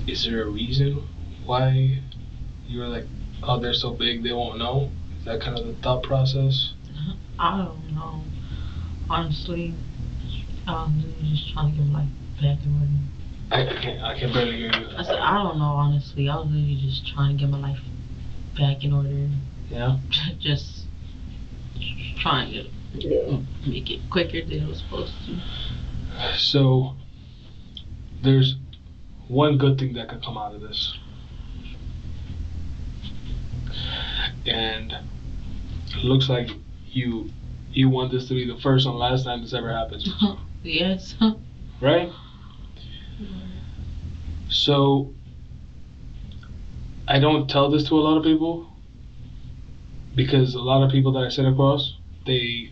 S: Is there a reason why you were like, oh, they're so big they won't know? Is that kind of the thought process?
T: I don't know. Honestly, I'm just trying to get my life back in order.
S: I can barely hear you.
T: I said, I don't know, honestly. I was really just trying to get my life back in order.
S: Yeah?
T: Just trying to make it quicker than it was supposed to.
S: So, there's one good thing that could come out of this. And it looks like you want this to be the first and last time this ever happens.
T: Yes.
S: Right? So, I don't tell this to a lot of people because a lot of people that I sit across, they're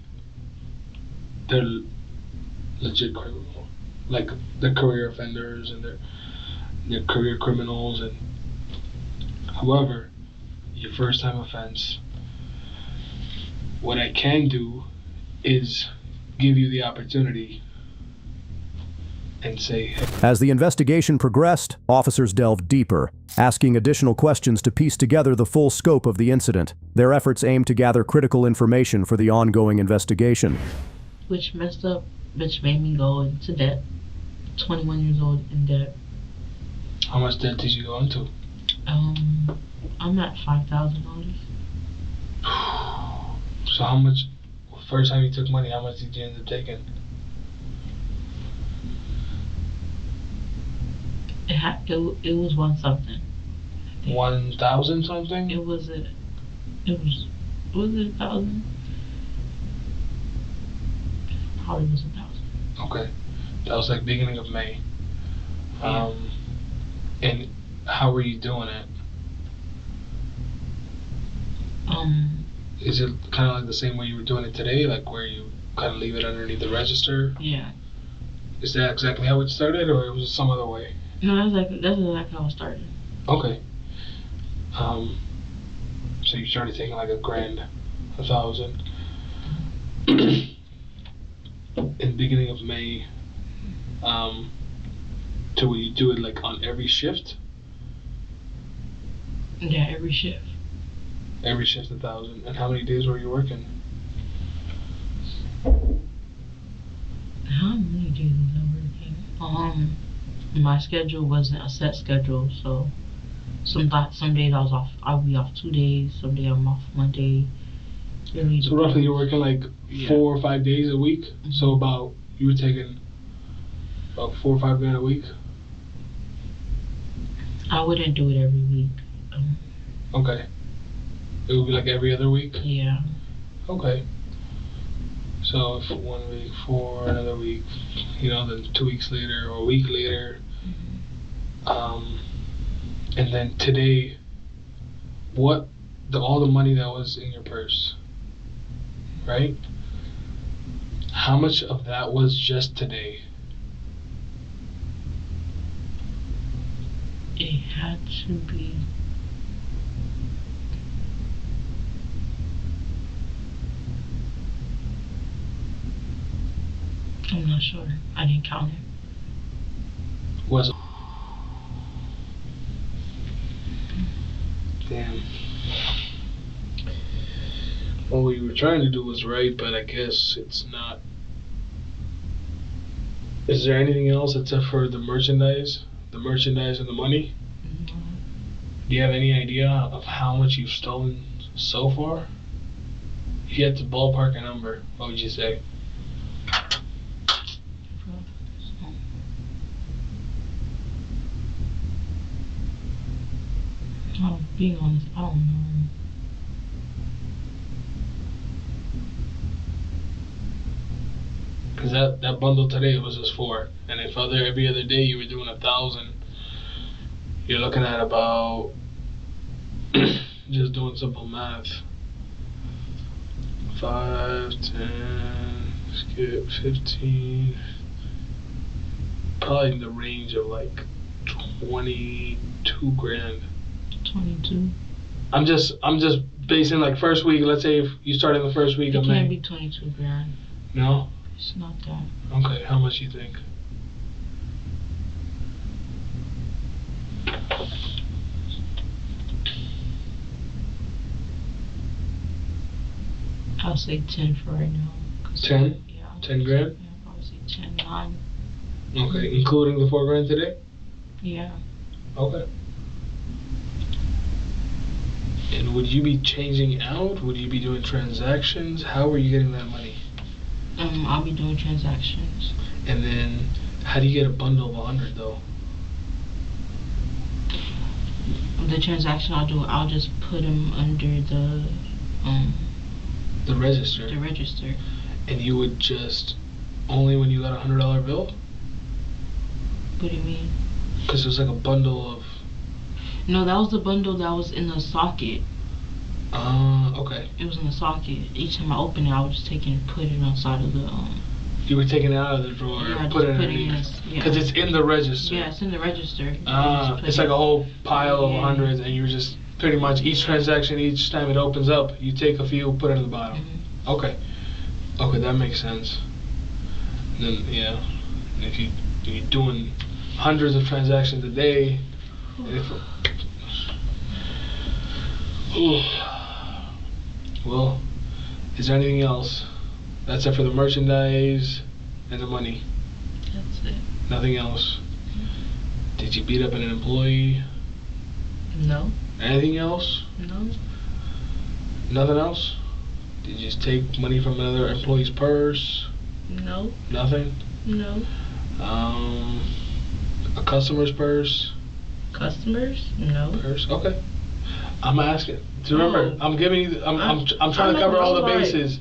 S: legit criminal. Like, they're career offenders and they're career criminals. And however, your first time offense, what I can do is give you the opportunity and say, hey.
B: As the investigation progressed, officers delved deeper, asking additional questions to piece together the full scope of the incident. Their efforts aimed to gather critical information for the ongoing investigation.
T: Which made me go into debt. 21 years old in debt.
S: How much debt did you go into?
T: I'm at $5,000.
S: So how much, first time you took money, how much did you end up taking?
T: It was one something.
S: 1,000 something?
T: Was it 1,000? Probably was 1,000.
S: Okay. That was like beginning of May. And how were you doing it? Is it kind of like the same way you were doing it today, like where you kind of leave it underneath the register?
T: Yeah.
S: Is that exactly how it started, or was it some other way?
T: No, that's exactly how it started.
S: Okay. So you started taking like $1,000, 1,000. In the beginning of May, so will you do it like on every shift?
T: Yeah, every shift.
S: Every shift 1,000. And how many days were you working?
T: How many days was I working? My schedule wasn't a set schedule, so some days I'll be off 2 days, some days I'm off 1 day. Really
S: so roughly you're working like 4 or 5 days a week.
T: Mm-hmm.
S: So you were taking about 4 or 5 grand a week.
T: I wouldn't do it every week.
S: Okay. It would be like every other week?
T: Yeah.
S: Okay. So if 1 week, 4, another week, then 2 weeks later or a week later. Mm-hmm. And then today, all the money that was in your purse, right? How much of that was just today?
T: It had to be. I'm not sure. I didn't count it.
S: Was it? Damn. Well, what you were trying to do was right, but I guess it's not. Is there anything else except for the merchandise? The merchandise and the money?
T: Mm-hmm.
S: Do you have any idea of how much you've stolen so far? If you had to ballpark a number, what would you say?
T: Being honest, I don't know.
S: Because that bundle today was just 4. And if every other day you were doing 1,000, you're looking at about, just doing simple math, 5, 10, skip 15, probably in the range of like 22 grand.
T: 22.
S: I'm just basing like first week. Let's say if you start in the first week of
T: It
S: May.
T: can't be 22 grand.
S: No.
T: It's not that.
S: Okay, how much you think?
T: I'll say 10 for right now.
S: 10?
T: Yeah.
S: 10 grand?
T: Yeah, I'll say 10, 9.
S: Okay, including the 4 grand today?
T: Yeah.
S: Okay. And would you be changing out? Would you be doing transactions? How are you getting that money?
T: I'll be doing transactions.
S: And then, how do you get a bundle of 100 though?
T: The transaction I'll do, I'll just put them under the
S: register.
T: The register.
S: And you would just only when you got a $100 bill?
T: What do you mean?
S: Because it was like a bundle of.
T: No, that was the bundle that was in the socket.
S: Okay.
T: It was in the socket. Each time I opened it, I would just take it and put it on side of the
S: You were taking it out of the drawer,
T: yeah,
S: put it
T: in
S: underneath. Because it's in the register.
T: Yeah, it's in the register.
S: It's like a whole pile of hundreds, and you just pretty much each transaction, each time it opens up, you take a few, put it at the bottom.
T: Mm-hmm.
S: Okay. Okay, that makes sense. And then and if you're doing hundreds of transactions a day, well, is there anything else? That's it for the merchandise and the money.
T: That's it.
S: Nothing else. Did you beat up an employee?
T: No.
S: Anything else?
T: No.
S: Nothing else? Did you just take money from another employee's purse?
T: No.
S: Nothing?
T: No.
S: A customer's purse?
T: Customers? No.
S: Purse? Okay. I'm asking. So remember, I'm giving you. I'm trying to cover all the bases.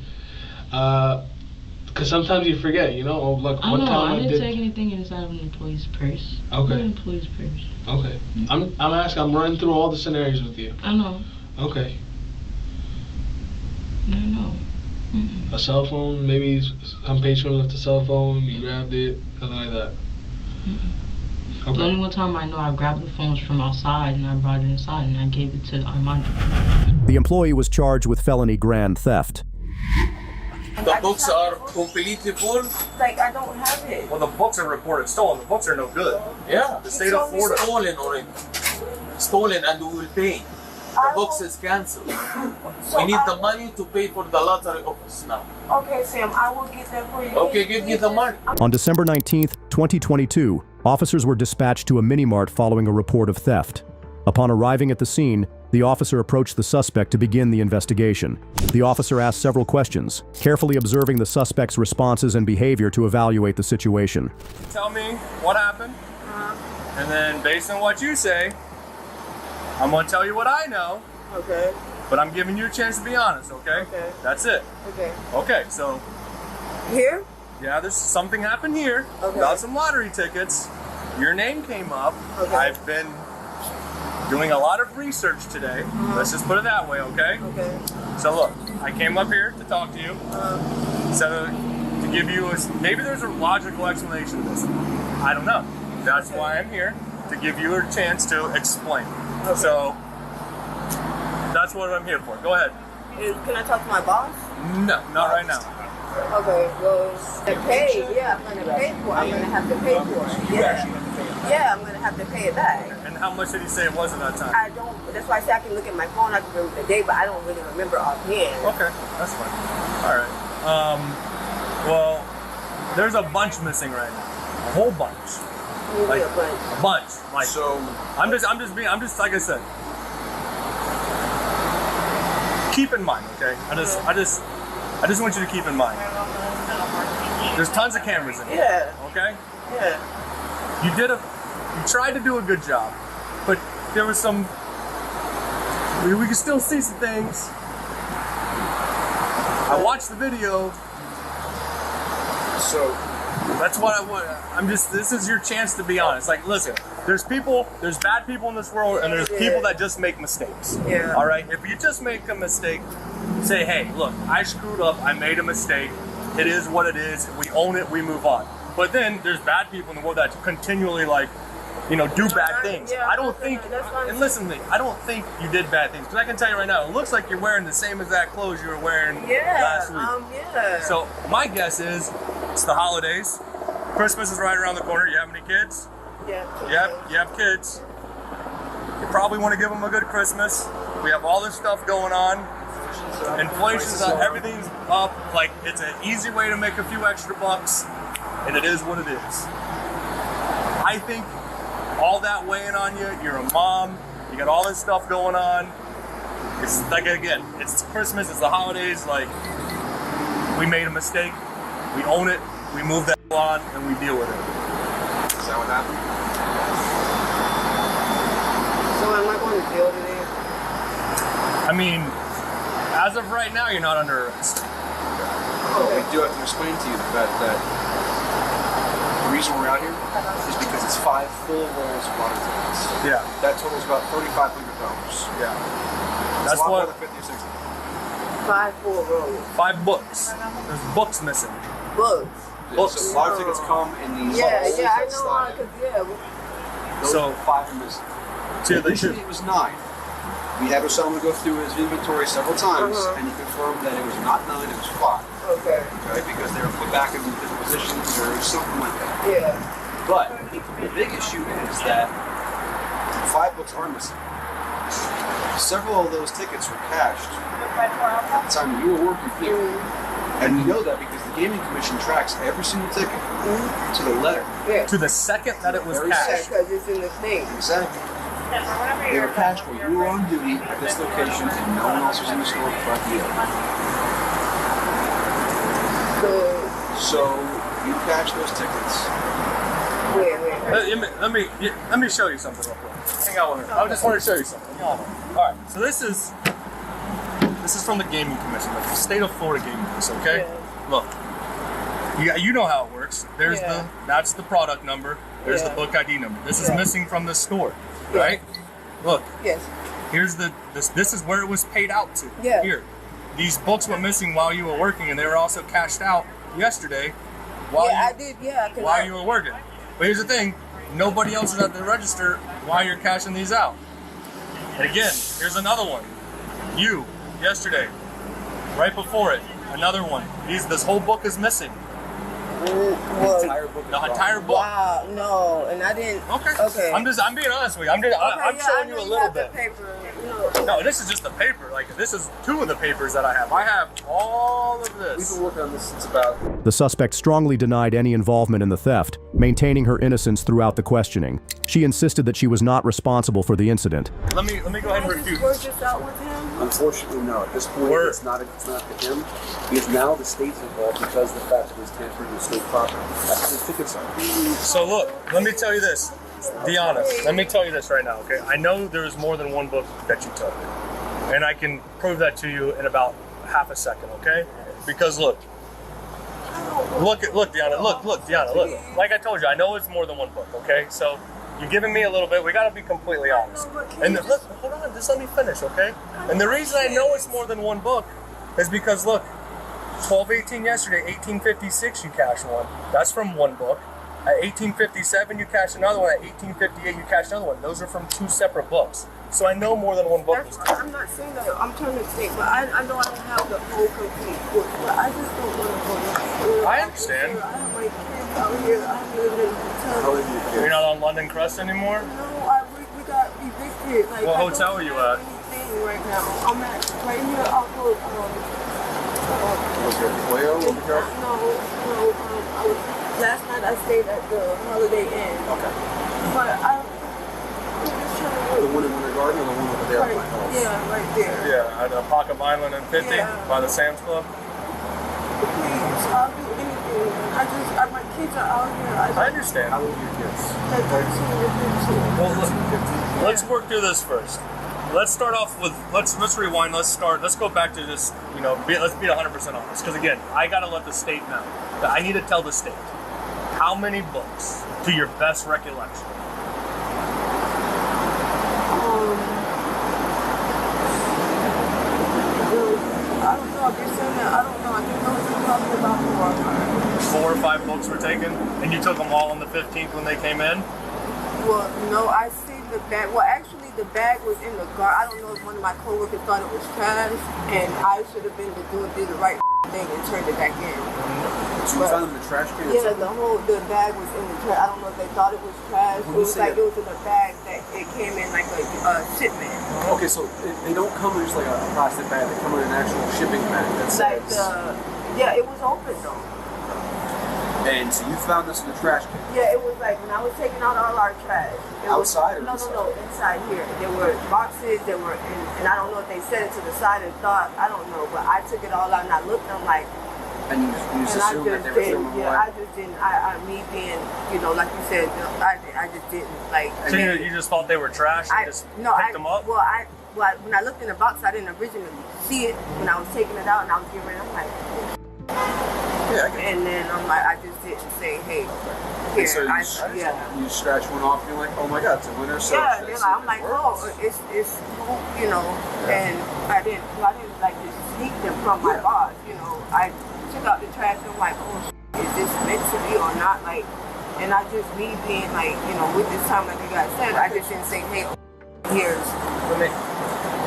S: Because sometimes you forget, you know. Like one time
T: I didn't take anything inside of an employee's purse.
S: Okay.
T: An employee's purse.
S: Okay. I'm asking. I'm running through all the scenarios with you.
T: I know.
S: Okay.
T: No.
S: A cell phone, maybe some patron left a cell phone. You grabbed it, something like that. Okay.
T: The only one time I know I grabbed the phones from outside and I brought it inside and I gave it to Armando.
B: The employee was charged with felony grand theft.
U: The books are completely full.
L: Like, I don't have it.
A: Well, the books are reported stolen. The books are no good.
U: Yeah,
A: the state of Florida.
U: Stolen already. Stolen, and we will pay. The box is cancelled. We need the money to pay for the lottery office now.
L: Okay, Sam, I will get that for you.
U: Okay, give me the money.
B: On December 19th, 2022, officers were dispatched to a mini-mart following a report of theft. Upon arriving at the scene, the officer approached the suspect to begin the investigation. The officer asked several questions, carefully observing the suspect's responses and behavior to evaluate the situation.
A: Tell me what happened, and then based on what you say, I'm going to tell you what I know.
L: Okay.
A: But I'm giving you a chance to be honest, okay?
L: Okay.
A: That's it.
L: Okay.
A: Okay, so.
L: Here?
A: Yeah, there's something happened here.
L: Okay.
A: Got some lottery tickets. Your name came up.
L: Okay.
A: I've been doing a lot of research today. Let's just put it that way, okay?
L: Okay.
A: So look, I came up here to talk to you. So to give you maybe there's a logical explanation to this. I don't know. That's why I'm here, to give you a chance to explain.
L: Okay.
A: So that's what I'm here for. Go ahead.
L: Can I talk to my boss?
A: No, not right now.
L: Okay, well, to pay, yeah, I'm gonna pay for it. I'm gonna have to pay for it. Yeah, I'm gonna have to pay it back.
A: And how much did he say it was at that time?
L: I don't, that's why I say I can look at my phone, I can remember the day, but I don't really remember offhand.
A: Okay, that's fine. All right. Well, there's a bunch missing right now. A whole bunch. Like, a bunch. Like, so I'm just like I said. Keep in mind, okay? I just want you to keep in mind. There's tons of cameras in here.
L: Yeah.
A: Okay?
L: Yeah.
A: You tried to do a good job, but there was some. We can still see some things. I watched the video. So that's what I want. This is your chance to be honest. Like, listen, there's bad people in this world, and there's people that just make mistakes.
L: Yeah.
A: All right? If you just make a mistake, say, hey, look, I screwed up, I made a mistake. It is what it is. We own it, we move on. But then there's bad people in the world that continually like, you know, do bad things.
L: Yeah,
A: I don't think, and listen to me, I don't think you did bad things. Because I can tell you right now, it looks like you're wearing the same exact clothes you were wearing last week.
L: Yeah.
A: So my guess is, it's the holidays. Christmas is right around the corner. You have any kids?
L: Yeah.
A: Yep, you have kids. You probably want to give them a good Christmas. We have all this stuff going on. Inflation's up, everything's up. Like, it's an easy way to make a few extra bucks, and it is what it is. I think all that weighing on you, you're a mom, you got all this stuff going on. It's like, again, it's Christmas, it's the holidays, like, we made a mistake, we own it, we move that on, and we deal with it.
F: Is that what happened?
L: So am I going to jail today?
A: I mean, as of right now, you're not under arrest.
F: Well, we do have to explain to you the fact that the reason we're out here is because it's 5 full rolls of lottery tickets.
A: Yeah.
F: That totals about $3,500.
A: Yeah.
F: That's a lot more than 50 or 60.
L: 5 full rolls.
A: 5 books. There's books missing.
L: Books.
A: Books.
F: So lottery tickets come in these
L: Yeah,
F: bubbles
L: yeah, I
F: that
L: know.
F: slide. Those
A: So,
F: are 5 are missing. Initially it was 9. We had Osama go through his inventory several times, and he confirmed that it was not 9, it was 5.
L: Okay.
F: Okay, because they were put back in different positions or something like that.
L: Yeah.
F: But the big issue is that 5 books are missing. Several of those tickets were cashed at the time you were working here. And we know that because the Gaming Commission tracks every single ticket to the letter.
L: Yeah.
A: To the second that it was
F: Very
A: cashed.
L: Because it's in the thing.
F: Exactly. They were cashed while you were on duty at this location and no one else was in the store but you. So you cashed those tickets.
A: Let me show you something real quick. Hang on with me. I just want to show you something. Hang on. All right. So this is from the Gaming Commission, like the state of Florida Gaming Commission. Okay. Look. You know how it works. There's that's the product number. There's the book ID number. This is missing from the store, right? Look.
L: Yes.
A: Here's this is where it was paid out to.
L: Yeah.
A: Here. These books were missing while you were working, and they were also cashed out yesterday while you were working. But here's the thing, nobody else is at the register while you're cashing these out. And again, here's another one. You, yesterday, right before it, another one. This whole book is missing.
L: The
A: entire book.
L: Wow, no, and I didn't. Okay.
A: I'm being honest with you. I'm showing you a little bit. No, this is just the paper. Like, this is 2 of the papers that I have. I have all of this.
F: We've been working on this since about...
B: The suspect strongly denied any involvement in the theft, maintaining her innocence throughout the questioning. She insisted that she was not responsible for the incident.
A: Let me go ahead and refute.
L: Work this out with him?
F: Unfortunately, no. At this point, it's not to him. Because now the state's involved because of the fact that it was tampered with state property. That's the tickets are.
A: So look, let me tell you this. Be honest. Let me tell you this right now, okay? I know there is more than one book that you took. And I can prove that to you in about half a second, okay? Because look, Deanna, look, Deanna, look. Like I told you, I know it's more than one book, okay? So you're giving me a little bit. We got to be completely honest. And look, hold on, just let me finish, okay? And the reason I know it's more than one book is because look, 12/18 yesterday, 1856 you cashed one. That's from one book. At 1857 you cashed another one. At 1858 you cashed another one. Those are from 2 separate books. So I know more than one book.
L: I'm not saying that. I'm trying to think, but I know I don't have the whole complete book. But I just don't want to go to school.
A: I understand.
L: I have my kids out here. I'm living in hotel.
A: You're not on London Crest anymore?
L: No, we got evicted. Like,
A: what hotel are you at?
L: Right now, I'm at right here off of
F: Was there a Quail over here?
L: last night I stayed at the Holiday Inn.
F: Okay.
L: But I'm just trying to
F: The one in Winter Garden or the one over there at my house?
L: Yeah, right there.
A: Yeah, at Pocket Island and 50 by the Sam's Club.
L: Please, I'll do anything. My kids are out here.
A: I understand.
F: How old are your kids?
L: They're 13 and 15.
A: Well, look, let's work through this first. Let's start off with, let's rewind, let's go back to just, let's be 100% honest. Because again, I gotta let the state know. That I need to tell the state, how many books, to your best recollection?
L: I don't know if you're saying that. I don't know. I think those are talking about 4.
A: 4 4 or 5 books were taken, and you took them all on the 15th when they came in?
M: Well, no, I see the bag. Well, actually, the bag was in the car. I don't know if one of my coworkers thought it was trash, and I should have been did the right thing and turned it back in.
F: So you found it in the trash can?
M: Yeah, the bag was in the trash. I don't know if they thought it was trash. It was like it was in a bag that it came in like a shipment.
F: Okay, so they don't come in just like a plastic bag. They come in an actual shipping bag that says...
M: Yeah, it was open though.
F: And so you found this in the trash can?
M: Yeah, it was like when I was taking out all our trash.
F: Outside or
M: inside? No, inside here. There were boxes, and I don't know if they set it to the side and thought, I don't know, but I took it all out and I looked and I'm like,
F: and you just assumed that they were throwing them away?
M: I just didn't, me being, like you said, I just didn't, like.
A: So you just thought they were trash and picked them up?
M: Well, when I looked in the box, I didn't originally see it. When I was taking it out and I was getting ready, I'm like, and then I'm like, I just didn't say, hey, here.
F: So you scratch one off and you're like, oh my God, it's a winner. So
M: yeah, I'm like, oh, it's and I didn't like just sneak them from my boss, I took out the trash and I'm like, oh, is this meant to be or not? Like, and I just, me being like, with this time, like you guys said, I just didn't say, hey, here's.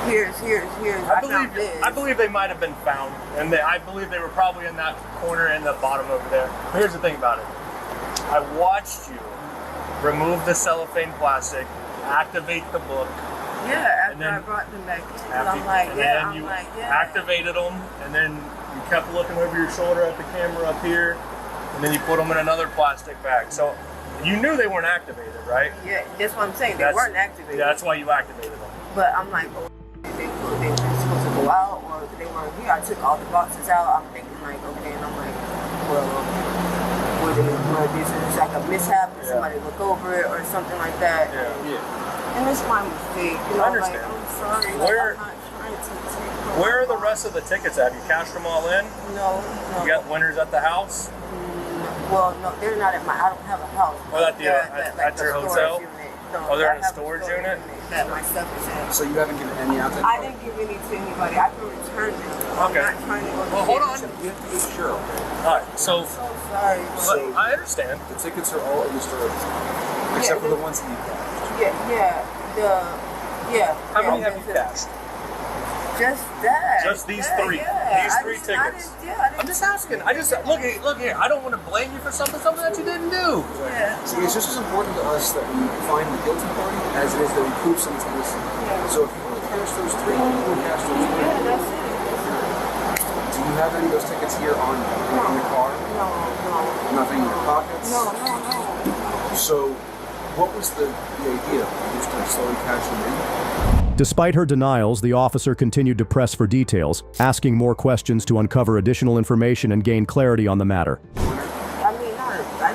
A: I believe they might have been found, and I believe they were probably in that corner in the bottom over there. But here's the thing about it. I watched you remove the cellophane plastic, activate the book.
M: Yeah, after I brought them back in. I'm like,
A: activated them, and then you kept looking over your shoulder at the camera up here, and then you put them in another plastic bag. So you knew they weren't activated, right?
M: Yeah, that's what I'm saying. They weren't activated.
A: Yeah, that's why you activated them.
M: But I'm like, they were supposed to go out, or they weren't here. I took all the boxes out. I'm thinking like, okay, and I'm like, well, this is like a mishap, and somebody look over it or something like that. And it's my mistake.
A: I understand.
M: Like, I'm sorry. I'm not trying to
A: where are the rest of the tickets at? You cashed them all in?
M: No.
A: You got winners at the house?
M: Well, no, they're not at I don't have a house.
A: Oh, at your hotel?
M: No,
A: they're in a storage unit?
M: That my stuff is in.
F: So you haven't given any out to
M: I didn't give any to anybody. I can return them.
A: Okay.
M: I'm not trying to go to
A: hold on.
F: You have to be sure, okay?
A: Alright, so
M: sorry.
F: So
A: I understand.
F: The tickets are all in the storage, except for the ones that you cashed.
A: How many have you cashed?
M: Just that.
A: Just these three.
M: Yeah.
A: These three tickets. I'm just asking. Look here. I don't want to blame you for something that you didn't do.
M: Yeah.
F: See, it's just as important to us that we find the guilty party as it is that we prove someone's innocent. So if you want to cash those three, you want to cash those three.
M: Yeah, that's it.
F: Do you have any of those tickets here in the car?
M: No.
F: Nothing in your pockets?
M: No.
F: So what was the idea? Just to slowly cash them in?
B: Despite her denials, the officer continued to press for details, asking more questions to uncover additional information and gain clarity on the matter.
M: I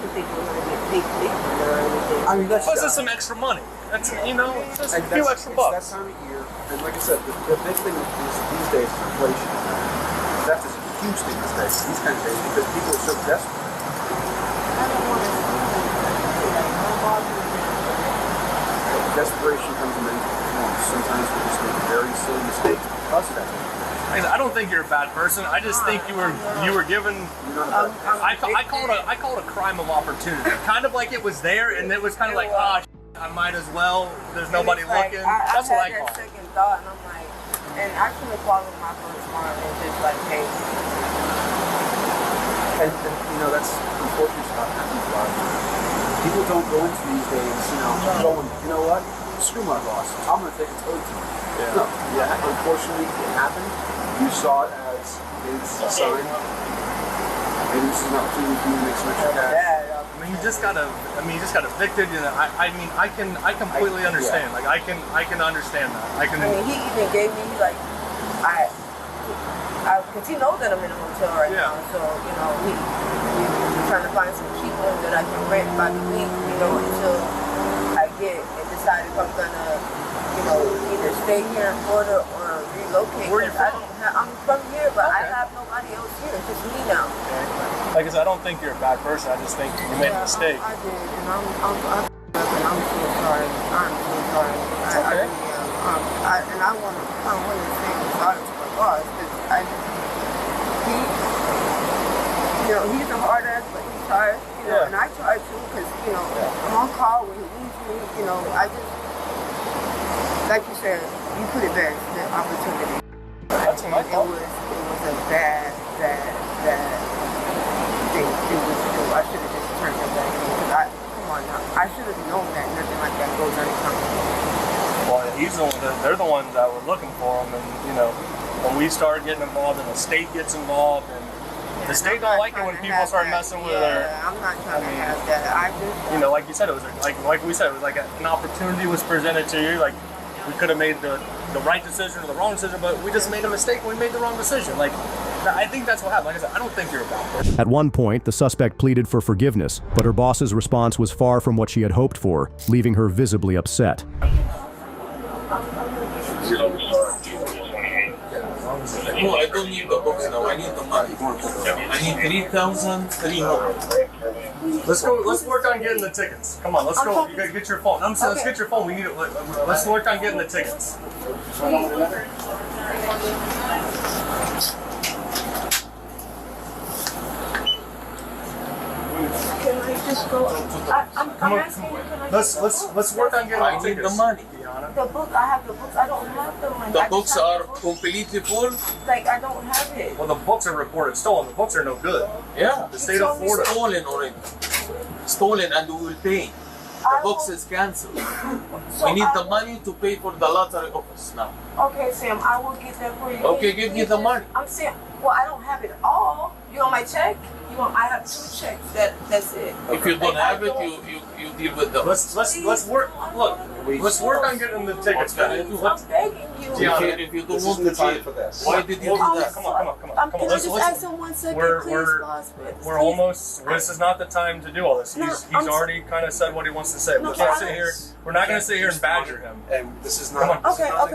M: didn't think it was going to be a big or anything.
A: Plus, it's some extra money. That's just a few extra bucks.
F: It's that time of year, and like I said, the big thing is these days is inflation. Theft is a huge thing these kind of days, because people are so desperate. Desperation comes in many forms. Sometimes we just make very silly mistakes because of that.
A: I don't think you're a bad person. I just think you were given. I call it a crime of opportunity. Kind of like it was there, and it was kind of like, I might as well. There's nobody looking. That's what I call it.
M: I had that second thought, and I'm like, and I could have followed my first mind and just like, hey.
F: And that's unfortunate stuff happens a lot of times. People don't go into these days, going, you know what? Screw my boss. I'm going to take a toad to him. No. Yeah, unfortunately, it happened. You saw it as it's a sign. Maybe this is an opportunity for you to make some extra cash.
A: You just got evicted. I completely understand. Like I can understand that.
M: He even gave me because he knows that I'm in a hotel right now. So he's trying to find some people that I can rent by the week. Until I decide if I'm gonna either stay here in Florida or relocate.
A: Where are you from?
M: I'm from here, but I have nobody else here. It's just me now.
A: Like I said, I don't think you're a bad person. I just think you made a mistake.
M: I did, and I'm so sorry. I'm so sorry.
A: It's okay.
M: And I want to say sorry to my boss because he's a hard ass, but he's try, and I try to, because, I'm on call when he needs me, I just, like you said, you put it best, the opportunity.
A: That's my fault.
M: It was a bad thing to do. I should have just turned him back in, because come on now, I should have known that nothing like that goes unaccomplished.
A: Well, they're the ones that were looking for him, and, when we started getting involved and the state gets involved, and the state don't like it when people start messing with their.
M: I'm not trying to have that. I just.
A: Like you said, it was like we said, it was like an opportunity was presented to you. Like we could have made the right decision or the wrong decision, but we just made a mistake and we made the wrong decision. Like I think that's what happened. Like I said, I don't think you're a bad person.
B: At one point, the suspect pleaded for forgiveness, but her boss's response was far from what she had hoped for, leaving her visibly upset.
U: No, I don't need the books now. I need the money. I need 3,300.
A: Let's work on getting the tickets. Come on, let's go. You gotta get your phone. Let's get your phone. We need it. Let's work on getting the tickets.
M: Can I just go? I'm asking you, can I
A: Let's work on getting the tickets.
U: I need the money.
M: The book, I have the books. I don't have the money.
U: The books are completely full.
M: Like I don't have it.
A: Well, the books are reported stolen. The books are no good.
U: Yeah,
A: the state of Florida.
U: Stolen already. Stolen, and we will pay. The books is cancelled. We need the money to pay for the lottery office now.
M: Okay, Sam, I will get that for you.
U: Okay, give me the money.
M: I'm saying, well, I don't have it all. You want my check? I have 2 checks. That's it.
U: If you don't have it, you deal with them.
A: Let's work. Look, let's work on getting the tickets.
M: I'm begging you.
U: If you don't want to pay for this, why did you do that?
A: Come on.
M: Can I just ask him 1 second, please?
A: We're almost. This is not the time to do all this. He's already kind of said what he wants to say. We can't sit here. We're not going to sit here and badger him.
F: And this is not.
M: Okay. Well,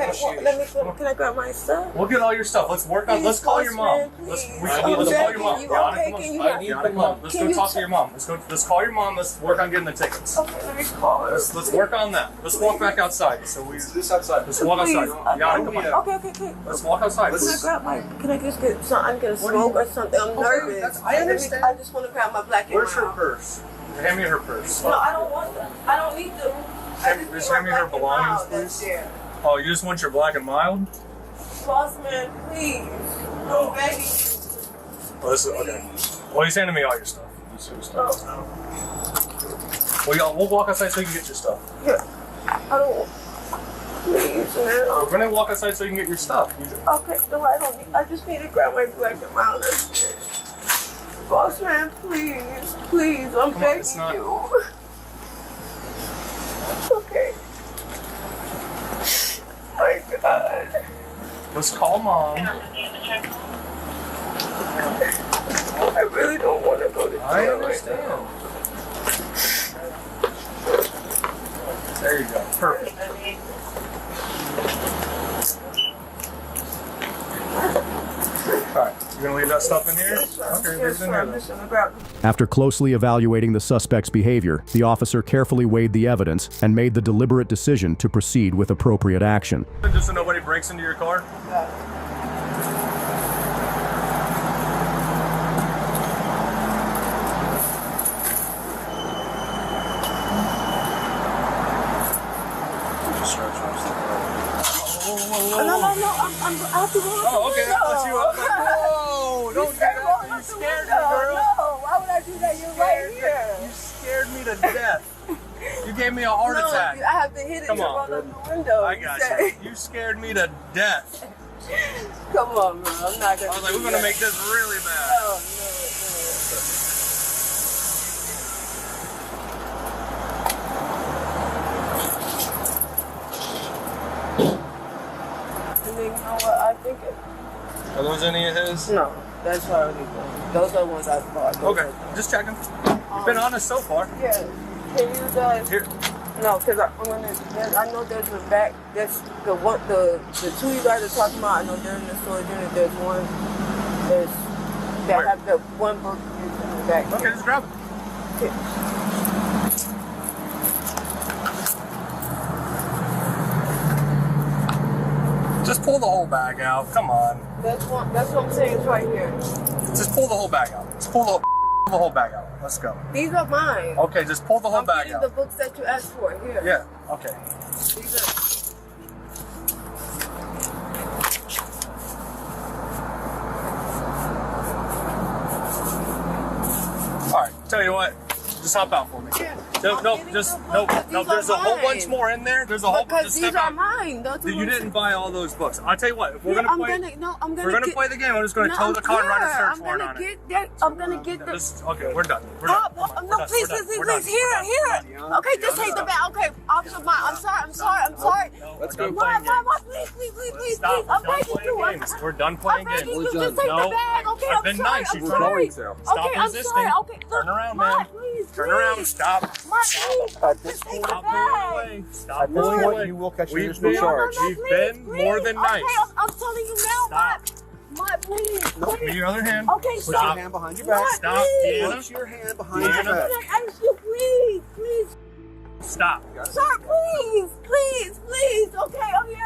M: can I grab my stuff?
A: We'll get all your stuff. Let's work on. Let's call your mom. Let's call your mom.
U: I need the money.
A: Let's go talk to your mom. Let's call your mom. Let's work on getting the tickets.
M: Okay, let me call her.
A: Let's work on that. Let's walk back outside. So we.
F: This outside.
A: Let's walk outside. Yana, come on.
M: Okay.
A: Let's walk outside.
M: Can I just get something? I'm gonna smoke or something. I'm nervous.
A: I understand.
M: I just want to grab my black and
A: Where's her purse? Hand me her purse.
M: No, I don't want them. I don't need them.
A: Just hand me her belongings, please. Oh, you just want your black and mild?
M: Boss man, please. I'm begging you.
A: Oh, this is okay. Well, he's handing me all your stuff. We'll walk outside so you can get your stuff.
M: Yeah. I don't. Please, man.
A: We're gonna walk outside so you can get your stuff.
M: Okay, no, I don't need. I just need to grab my black and mild. Boss man, please, I'm begging you. Okay. My God.
A: Let's call mom.
M: I really don't want to go to jail.
A: I understand. There you go. Perfect. Alright, you gonna leave that stuff in here? Okay, leave it in here then.
B: After closely evaluating the suspect's behavior, the officer carefully weighed the evidence and made the deliberate decision to proceed with appropriate action.
A: Just so nobody breaks into your car?
M: No, I have to roll up.
A: Oh, okay, that puts you up. Whoa, don't do that. You scared me, girl.
M: No, why would I do that? You're right here.
A: You scared me to death. You gave me a heart attack.
M: I have to hit it to roll up the window.
A: I got you. You scared me to death.
M: Come on, bro. I'm not gonna.
A: I was like, we're gonna make this really bad.
M: No. You know what? I think it.
A: Are those any of his?
M: No, that's already gone. Those are the ones I bought.
A: Okay, just checking. You've been honest so far.
M: Yeah. Can you guys?
A: Here.
M: No, because I know there's a back. That's the one. The two you guys are talking about. I know they're in the storage unit. There's one. That have the one book in the back.
A: Okay, just grab it.
M: Okay.
A: Just pull the whole bag out. Come on.
M: That's what I'm saying. It's right here.
A: Just pull the whole bag out. Just pull the whole the whole bag out. Let's go.
M: These are mine.
A: Okay, just pull the whole bag
M: Getting
A: out.
M: the books that you asked for here.
A: Yeah. Okay.
M: These are.
A: All right. Tell you what. Just hop out for me.
M: Yeah.
A: No. There's a whole bunch more in there. There's a whole bunch.
M: Because these are mine. Don't you
A: You didn't buy all those books. I'll tell you what. If we're gonna play, we're gonna play the game. I'm just gonna tow the car and write a search warrant on it.
M: I'm gonna get the.
A: Okay, we're done. We're done.
M: No, please. Here. Okay, just take the bag. Okay, Officer Mike, I'm sorry.
A: Let's go.
M: Please. I'm begging you.
A: We're done playing games.
M: Just take the bag. Okay,
A: I've been nice.
M: I'm
A: You're
M: sorry.
A: going to.
M: Okay,
A: Stop
M: I'm
A: resisting.
M: sorry. Okay,
A: Turn around, man. Turn around. Stop.
M: Just take the bag.
A: Stop pulling away.
F: You will catch an
A: We've
F: additional
A: been,
F: charge.
A: we've been more than nice.
M: Okay, I'm telling you now, Mike, please.
A: Give me your other hand.
M: Okay,
F: Put
A: stop.
F: your hand behind your back.
A: Stop. Deanna.
F: Put your hand behind your back.
M: Can I ask you, please?
A: Stop.
M: Sir, please. Okay, I'm here.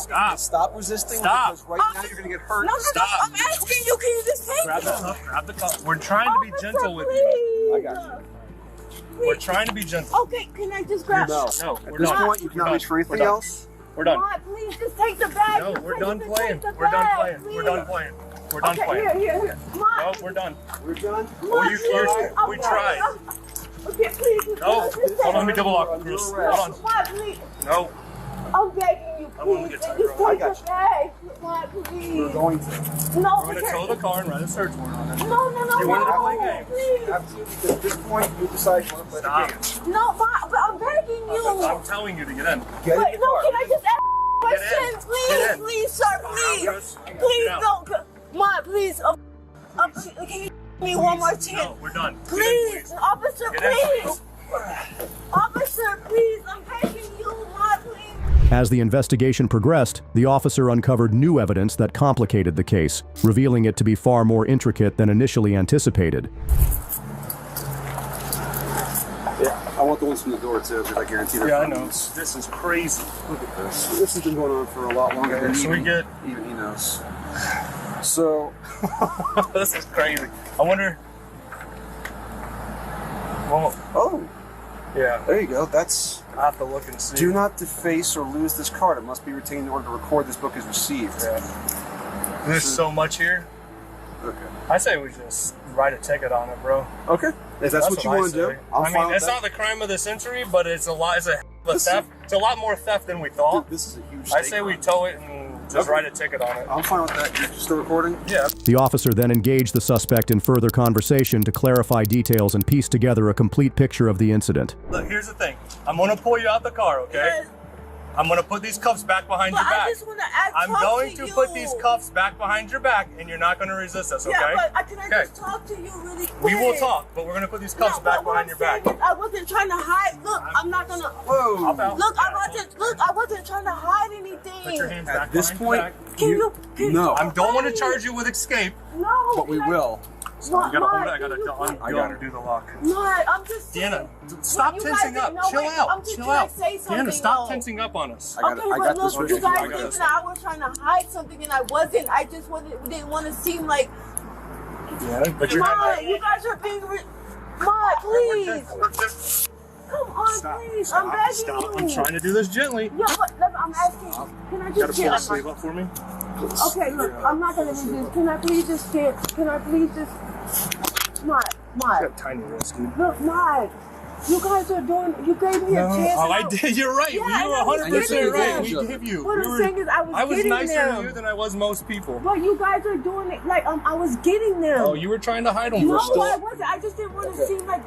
M: Okay.
A: Stop.
F: Resisting.
A: Stop.
F: Because right now you're gonna get hurt.
M: No,
A: Stop.
M: I'm asking you, can you just take
A: Grab the
M: it?
A: cup. Grab the cup. We're trying to be gentle with you.
F: I got you.
A: We're trying to be gentle.
M: Okay, can I just grab?
A: No.
F: At
A: We're
F: this
A: done.
F: point, you cannot reach for anything else.
A: We're done.
M: Mike, please just take the bag.
A: No, we're done
M: Just
A: playing.
M: take the
A: We're done
M: bag,
A: playing.
M: please.
A: We're done playing. We're done
M: Okay,
A: playing.
M: here.
A: No,
M: Mike,
A: we're done.
F: We're done.
A: Oh, we tried.
M: Okay, please.
A: No. Hold on, let me double lock, Chris. Hold on.
M: Mike, please.
A: No.
M: I'm begging you,
A: I want
M: please.
A: to get
M: Just
A: tired.
M: take the bag. Mike, please.
F: We're going to.
M: No,
A: We're gonna tow the car and write a search warrant on it.
M: No.
A: You wanted to play games.
M: Please.
F: Absolutely. Because at this point, you decide you want to play the game.
M: No, Mike, but I'm begging you.
A: I'm telling you to get in.
F: Get
M: Wait,
F: in
M: no,
F: your
M: can
F: car.
M: I just ask a
A: Get in.
M: question?
A: Get in.
M: Please, sir, please. Please,
A: Get
M: no. Mike, please. Can you give me one more chance?
A: No, we're done. Get in,
M: Please, officer,
A: Get in,
M: please. Officer, please, I'm begging you, Mike, please.
B: As the investigation progressed, the officer uncovered new evidence that complicated the case, revealing it to be far more intricate than initially anticipated.
F: Yeah, I want the ones from the door too, because I guarantee they're
A: Yeah, I know. This is crazy.
F: Look at this. This has been going on for a lot longer than
A: So we get.
F: even he knows. So,
A: This is crazy. I wonder. Well,
F: oh,
A: yeah.
F: there you go. That's.
A: I have to look and see.
F: Do not deface or lose this card. It must be retained in order to record this book as received.
A: Yeah. There's so much here.
F: Okay.
A: I say we just write a ticket on it, bro.
F: Okay. If that's what you want to do, I'm
A: I
F: fine
A: mean,
F: with
A: it's
F: that.
A: not the crime of the century, but it's a lot. It's a theft. It's a lot more theft than we thought.
F: Dude, this is a huge.
A: I say we tow it and just write a ticket on it.
F: I'm fine with that. You're still recording?
A: Yeah.
B: The officer then engaged the suspect in further conversation to clarify details and piece together a complete picture of the incident.
A: Look, here's the thing. I'm gonna pull you out the car, okay?
M: Yes.
A: I'm gonna put these cuffs back behind
M: But
A: your back.
M: I just want to ask.
A: I'm going to put these cuffs back behind your back, and you're not gonna resist us, okay?
M: Yeah, but can I
A: Okay.
M: just talk to you really quick?
A: We will talk, but we're gonna put these cuffs back behind your back.
M: I wasn't trying to hide. Look, I'm not gonna.
F: Whoa.
M: Look, I wasn't trying to hide anything.
A: Put your hands back
F: At this
A: behind your
F: point,
A: back.
M: Can
F: no.
A: I don't want to charge you with escape.
M: No.
F: But we will.
A: So you gotta hold it. I
M: Mike,
A: gotta undo the lock.
M: No, I'm just.
A: Deanna, stop
M: you guys
A: tensing up.
M: didn't know
A: Chill
M: it.
A: out.
M: I'm just
A: Chill
M: trying
A: out.
M: to say something,
A: Deanna, stop
M: though.
A: tensing up on us.
M: Okay, but
F: got
M: look,
F: this
M: you guys
A: I got
M: think
A: this.
M: that I was trying to hide something and I wasn't. I just didn't want to seem like.
A: Yeah, but you're
M: Mike, you guys are being. Mike, please. Come on, please. I'm begging
A: Stop.
M: you.
A: I'm trying to do this gently.
M: Yeah, but I'm asking. Can I
A: You gotta
M: just
A: pull the
M: get?
A: sleeve up for me.
M: Okay, look, I'm not gonna do this. Can I please just get? Can I please just? Mike.
A: Got tiny wrist, dude.
M: Look, Mike. You guys are doing. You gave me a chance.
A: Oh, I did. You're right.
M: Yeah,
A: you were 100% right. We give you.
M: What I'm saying is,
A: I was
M: getting
A: nicer
M: them.
A: to you than I was most people.
M: But you guys are doing it like I was getting them.
A: Oh, you were trying to hide them.
M: No,
A: We're still.
M: I wasn't. I just didn't want to seem like.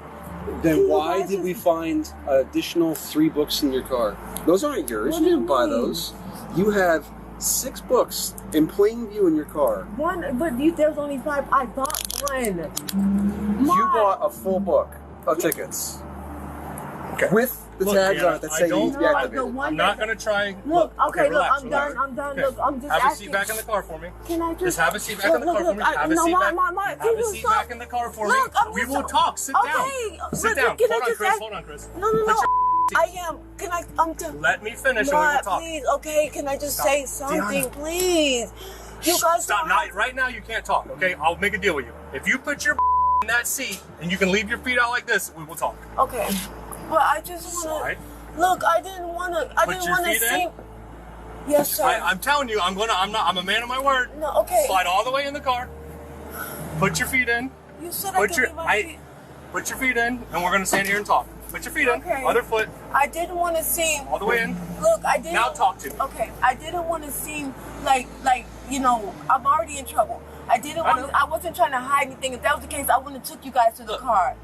F: Then why did we find additional 3 books in your car? Those aren't yours.
M: What
F: You
M: do you
F: didn't buy
M: mean?
F: those. You have 6 books in plain view in your car.
M: One, but there's only 5. I bought one.
F: You bought a full book of tickets.
A: Okay.
F: With the
A: Look,
F: tags
A: Deanna,
F: on it that say
A: I don't-
F: deactivated.
A: I'm not gonna try.
M: Look, okay, look,
A: relax,
M: I'm
A: relax.
M: done. I'm done.
A: Okay.
M: Look, I'm just
A: Have a
M: asking.
A: seat back in the car for me.
M: Can I
A: Just have a seat back in the car for me. Have a seat back. Have a seat back in the car for me.
M: Look, I'm
A: We
M: just-
A: will talk. Sit
M: Okay,
A: down. Sit
M: look,
A: down.
M: can I
A: Hold on,
M: just
A: Chris.
M: ask-
A: Hold on, Chris.
M: No.
A: Put your
M: I am. Can I?
A: Let me finish and we
M: Mike,
A: can talk.
M: please. Okay, can I just
A: Stop.
M: say something,
A: Deanna.
M: please? You guys
A: Stop.
M: don't
A: Not right now. You can't talk. Okay, I'll make a deal with you. If you put your in that seat and you can leave your feet out like this, we will talk.
M: Okay. But I just wanna look, I didn't wanna see. Yes, sir.
A: I'm telling you, I'm a man of my word.
M: No, okay.
A: Slide all the way in the car. Put your feet in.
M: You said I could leave my feet.
A: Put your feet in, and we're gonna stand here and talk. Put your feet in. Other foot.
M: I didn't want to seem.
A: All the way in.
M: Look, I didn't.
A: Now talk to me.
M: Okay, I didn't want to seem like I'm already in trouble. I wasn't trying to hide anything. If that was the case, I wouldn't have took you guys to the car.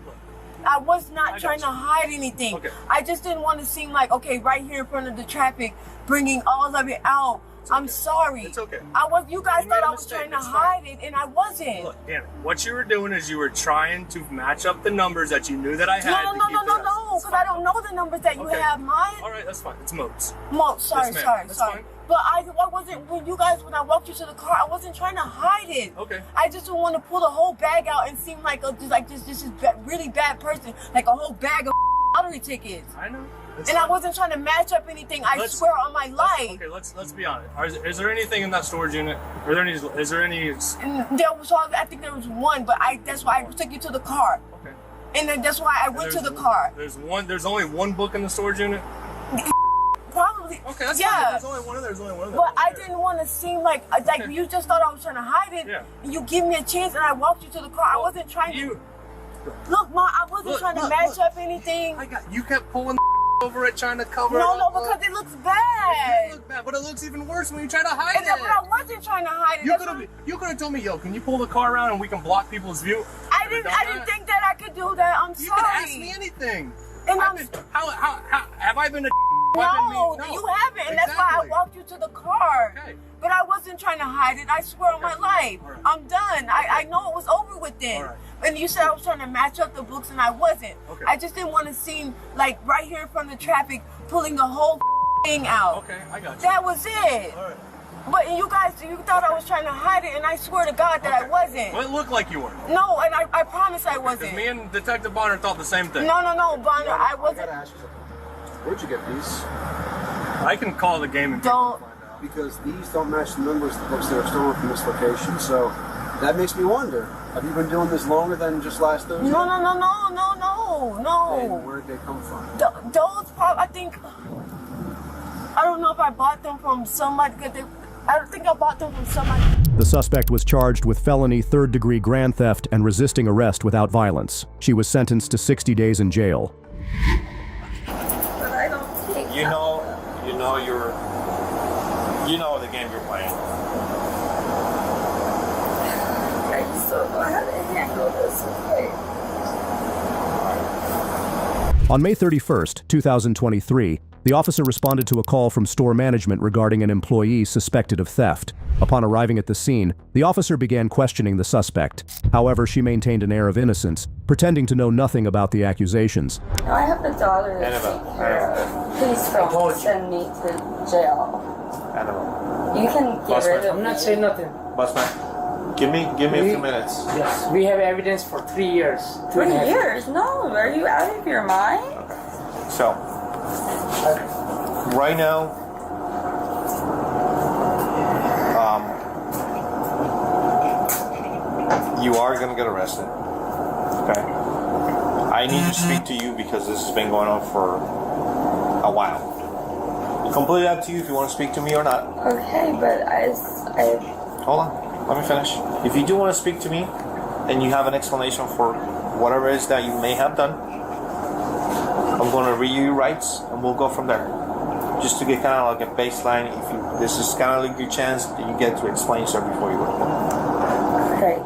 M: I was not trying to hide anything. Okay. I just didn't want to seem like, okay, right here in front of the traffic, bringing all of it out. I'm sorry.
A: It's okay.
M: You guys thought I was trying to hide it, and I wasn't.
A: Look, damn it. What you were doing is you were trying to match up the numbers that you knew that I had.
M: No, because I don't know the numbers that you have. Mine.
A: All right, that's fine. It's modes.
M: Sorry.
A: Fine.
M: But I wasn't, when I walked you to the car, I wasn't trying to hide it.
A: Okay.
M: I just didn't want to pull the whole bag out and seem like this is really bad person, like a whole bag of lottery tickets.
A: I know.
M: I wasn't trying to match up anything. I swear on my life.
A: Okay, let's be honest. Is there anything in that storage unit? Is there any?
M: I think there was one, but that's why I took you to the car.
A: Okay.
M: And then that's why I went to the car.
A: There's only one book in the storage unit.
M: Probably.
A: Okay, that's fine. There's only one of them.
M: But I didn't want to seem like you just thought I was trying to hide it.
A: Yeah.
M: And you give me a chance, and I walked you to the car. I wasn't trying to. Look, Ma, I wasn't trying to match up anything.
A: You kept pulling over it, trying to cover it
M: No,
A: up.
M: because it looks bad.
A: It look bad, but it looks even worse when you try to hide it.
M: But I wasn't trying to hide it.
A: You could have told me, yo, can you pull the car around and we can block people's view?
M: I didn't think that I could do that. I'm sorry.
A: You could ask me anything.
M: And
A: how have I been a
M: No, you haven't, and that's why I walked you to the car.
A: Okay.
M: But I wasn't trying to hide it. I swear on my life. Right. I'm done. I know it was over with then. Right. And you said I was trying to match up the books, and I wasn't.
A: Okay.
M: I just didn't want to seem like right here in front of the traffic, pulling the whole thing out.
A: Okay, I got you.
M: That was it.
A: All right.
M: But you thought I was trying to hide it, and I swear to God that I wasn't.
A: Well, it looked like you were.
M: No, and I promise I wasn't.
A: Because me and Detective Bonner thought the same thing.
M: No, Bonner, I wasn't.
F: I gotta ask you something. Where'd you get these?
A: I can call the game and
M: don't.
F: Because these don't match the numbers of the books that are stolen from this location. So that makes me wonder. Have you been doing this longer than just last Thursday?
M: No.
F: And where'd they come from?
M: Those, I think, I don't know if I bought them from somebody. I don't think I bought them from somebody.
B: The suspect was charged with felony third-degree grand theft and resisting arrest without violence. She was sentenced to 60 days in jail.
M: But I don't think
N: You know the game you're playing.
M: I just don't know how to handle this.
B: On May 31st, 2023, the officer responded to a call from store management regarding an employee suspected of theft. Upon arriving at the scene, the officer began questioning the suspect. However, she maintained an air of innocence, pretending to know nothing about the accusations.
H: I have a daughter to take care of. Please don't send me to jail. You can get rid of me.
I: I'm not saying nothing.
N: Bossman, give me a few minutes.
I: Yes, we have evidence for 3 years.
H: 3 years? No, are you out of your mind?
N: Okay. So, right now, you are going to get arrested. Okay? I need to speak to you because this has been going on for a while. Completely up to you if you want to speak to me or not.
H: Okay, but I
N: Hold on, let me finish. If you do want to speak to me and you have an explanation for whatever it is that you may have done, I'm going to read you your rights and we'll go from there. Just to get kind of like a baseline. This is kind of like your chance that you get to explain yourself before you go.
H: Okay,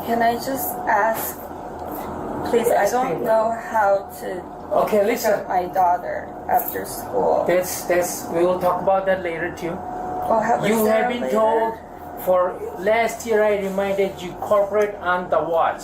H: can I just ask, please, I don't know how to pick up my daughter after school.
I: We will talk about that later too.
H: Oh,
I: you have been told for last year I reminded you corporate on the watch.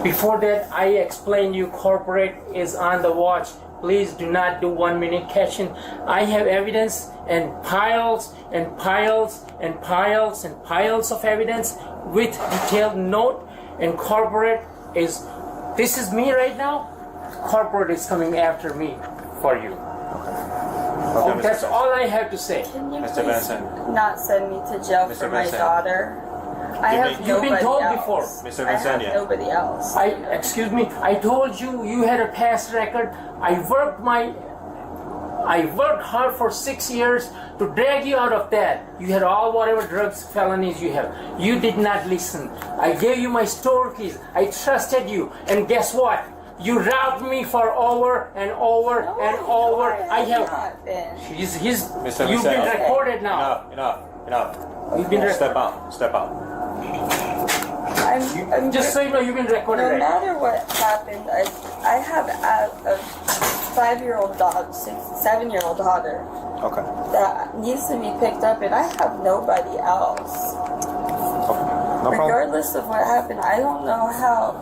I: Before that I explained you corporate is on the watch. Please do not do 1 minute catching. I have evidence and piles and piles and piles and piles of evidence with detailed note, and corporate is, this is me right now, corporate is coming after me for you.
N: Okay,
I: that's all I have to say.
H: Can you please not send me to jail for my daughter?
I: You've been told before.
H: Mr. Vincentia. Nobody else.
I: Excuse me. I told you you had a past record. I worked hard for 6 years to drag you out of that. You had all whatever drugs, felonies you have. You did not listen. I gave you my store keys. I trusted you. And guess what? You robbed me for over and over and over. I have. You've been recorded now.
P: Enough.
I: You've been
P: Step out.
H: I'm
I: just so you know, you've been recorded.
H: No matter what happened, I have a 5-year-old dog, 7-year-old daughter.
P: Okay.
H: That needs to be picked up, and I have nobody else.
P: Okay. No
H: Regardless of what happened, I don't know how.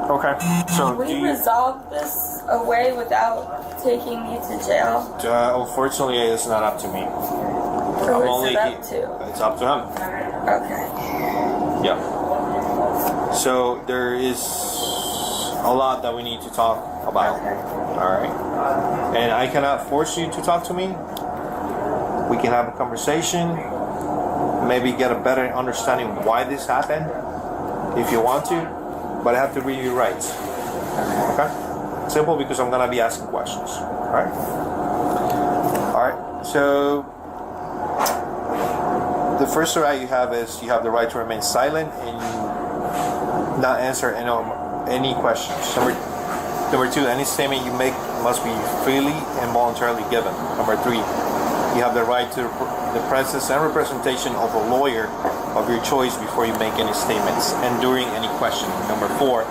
P: Okay. So
H: we resolve this away without taking me to jail?
P: Unfortunately, it's not up to me.
H: Who is it up to?
P: It's up to him.
H: Okay.
P: Yeah. So there is a lot that we need to talk about. All right. And I cannot force you to talk to me. We can have a conversation. Maybe get a better understanding why this happened, if you want to. But I have to read your rights. Okay? Simple, because I'm gonna be asking questions. All right. All right. So the first right you have is you have the right to remain silent and not answer any questions. Number two, any statement you make must be freely and voluntarily given. Number three, you have the right to the presence and representation of a lawyer of your choice before you make any statements and during any questioning. Number four,